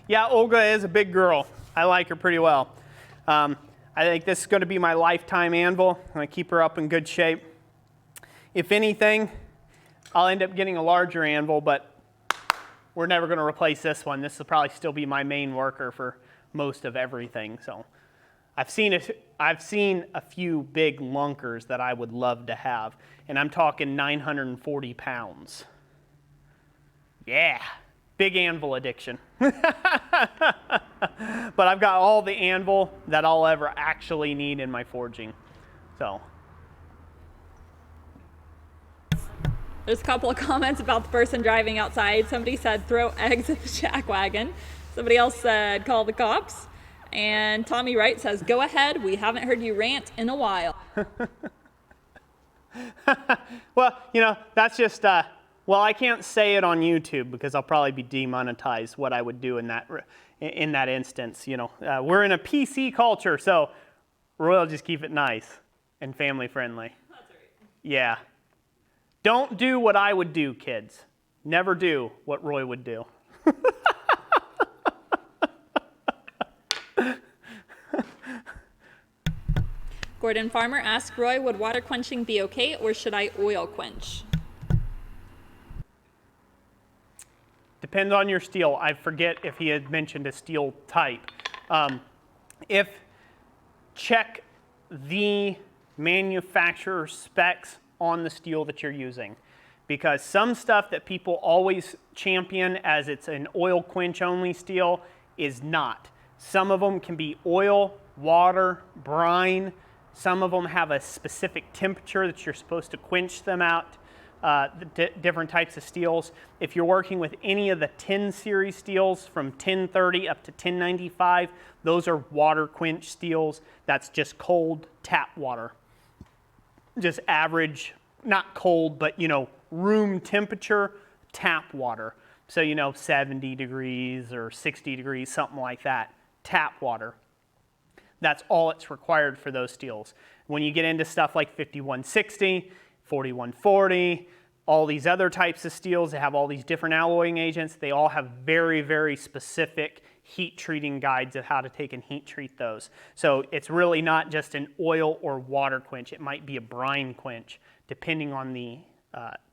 Yeah, Olga is a big girl. I like her pretty well. I think this is going to be my lifetime anvil. I'm going to keep her up in good shape. If anything, I'll end up getting a larger anvil, but we're never going to replace this one. This will probably still be my main worker for most of everything. So I've seen a few big lunkers that I would love to have, and I'm talking 940 pounds. Yeah, big anvil addiction. But I've got all the anvil that I'll ever actually need in my forging. So there's a couple of comments about the person driving outside. Somebody said throw eggs at the jack wagon. Somebody else said call the cops. And Tommy Wright says, go ahead, we haven't heard you rant in a while. Well, you know, that's just, well, I can't say it on YouTube because I'll probably be demonetized what I would do in that instance. You know, we're in a PC culture, so Roy will just keep it nice and family friendly. That's right. Yeah. Don't do what I would do, kids. Never do what Roy would do. Gordon Farmer asked Roy, would water quenching be okay, or should I oil quench? Depends on your steel. I forget if he had mentioned a steel type. Check the manufacturer's specs on the steel that you're using, because some stuff that people always champion as it's an oil quench only steel is not. Some of them can be oil, water, brine. Some of them have a specific temperature that you're supposed to quench them out, different types of steels. If you're working with any of the 10 series steels from 1030 up to 1095, those are water quench steels. That's just cold tap water. Just average, not cold, but you know, room temperature tap water. So you know, 70 degrees or 60 degrees, something like that, tap water. That's all it's required for those steels. When you get into stuff like 5160, 4140, all these other types of steels that have all these different alloying agents, they all have very, very specific heat treating guides of how to take and heat treat those. So it's really not just an oil or water quench. It might be a brine quench, depending on the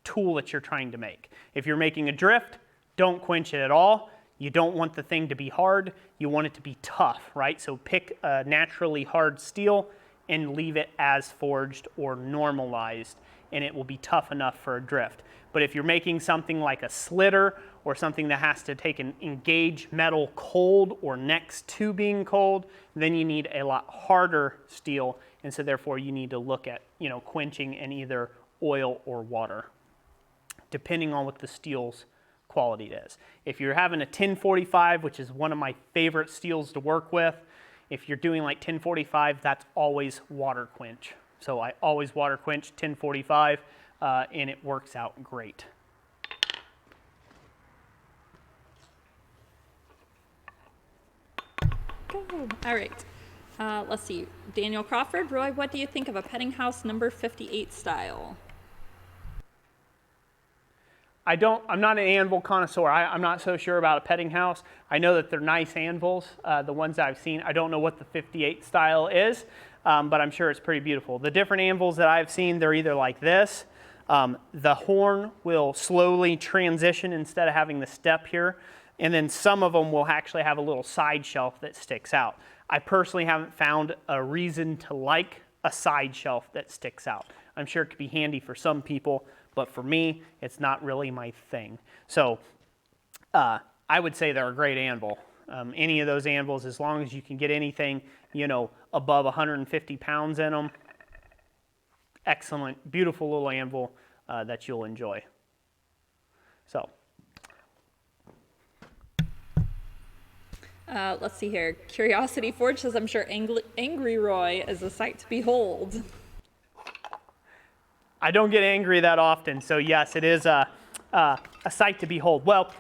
tool that you're trying to make. If you're making a drift, don't quench it at all. You don't want the thing to be hard, you want it to be tough, right? So pick a naturally hard steel and leave it as forged or normalized, and it will be tough enough for a drift. But if you're making something like a slitter or something that has to take and engage metal cold or next to being cold, then you need a lot harder steel, and so therefore you need to look at, you know, quenching in either oil or water, depending on what the steel's quality is. If you're having a 1045, which is one of my favorite steels to work with, if you're doing like 1045, that's always water quench. So I always water quench 1045, and it works out great. Go. All right. Let's see. Daniel Crawford, Roy, what do you think of a petting house number 58 style? I'm not an anvil connoisseur. I'm not so sure about a petting house. I know that they're nice anvils, the ones that I've seen. I don't know what the 58 style is, but I'm sure it's pretty beautiful. The different anvils that I've seen, they're either like this. The horn will slowly transition instead of having the step here. And then some of them will actually have a little side shelf that sticks out. I personally haven't found a reason to like a side shelf that sticks out. I'm sure it could be handy for some people, but for me, it's not really my thing. So I would say they're a great anvil. Any of those anvils, as long as you can get anything, you know, above 150 pounds in them, excellent, beautiful little anvil that you'll enjoy. So. Let's see here. Curiosity Forge says, I'm sure Angry Roy is a sight to behold. I don't get angry that often, so yes, it is a sight to behold. Well,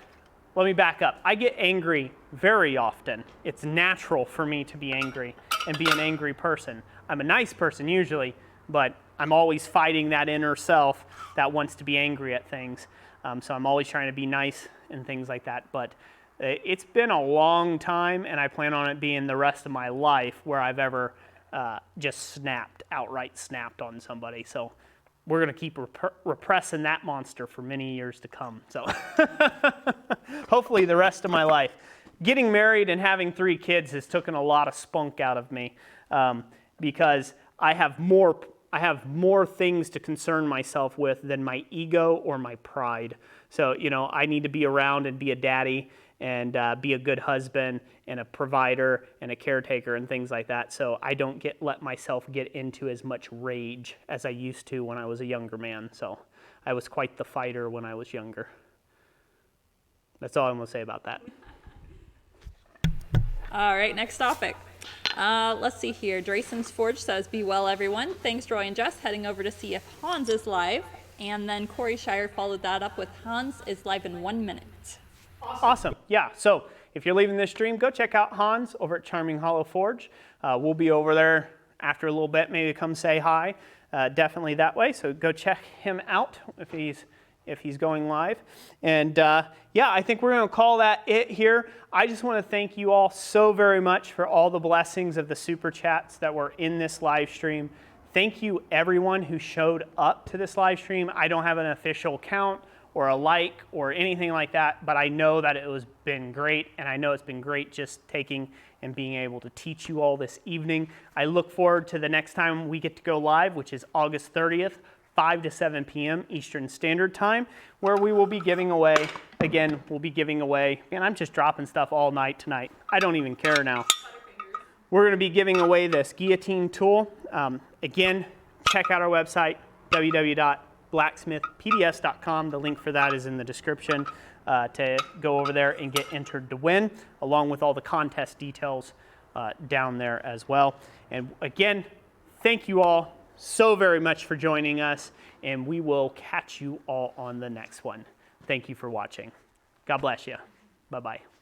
let me back up. I get angry very often. It's natural for me to be angry and be an angry person. I'm a nice person usually, but I'm always fighting that inner self that wants to be angry at things. So I'm always trying to be nice and things like that. But it's been a long time, and I plan on it being the rest of my life where I've ever just outright snapped on somebody. So we're going to keep repressing that monster for many years to come. So hopefully the rest of my life. Getting married and having 3 kids has taken a lot of spunk out of me because I have more things to concern myself with than my ego or my pride. So, I need to be around and be a daddy and be a good husband and a provider and a caretaker and things like that. So I don't let myself get into as much rage as I used to when I was a younger man. So I was quite the fighter when I was younger. That's all I'm going to say about that. All right, next topic. Let's see here. Drayson's Forge says, be well, everyone. Thanks, Roy and Jess. Heading over to see if Hans is live. And then Corey Shire followed that up with Hans is live in 1 minute. Awesome. Yeah, so if you're leaving this stream, go check out Hans over at Charming Hollow Forge. We'll be over there after a little bit, maybe come say hi. Definitely that way, so go check him out if he's going live. And yeah, I think we're going to call that it here. I just want to thank you all so very much for all the blessings of the super chats that were in this live stream. Thank you everyone who showed up to this live stream. I don't have an official count or a like or anything like that, but I know that it has been great, and I know it's been great just taking and being able to teach you all this evening. I look forward to the next time we get to go live, which is August 30th, 5 to 7 p.m. Eastern Standard Time, where we will be giving away, and I'm just dropping stuff all night tonight. I don't even care now. We're going to be giving away this guillotine tool. Again, check out our website, www.blacksmithpds.com. The link for that is in the description to go over there and get entered to win, along with all the contest details down there as well. And again, thank you all so very much for joining us, and we will catch you all on the next one. Thank you for watching. God bless you. Bye-bye.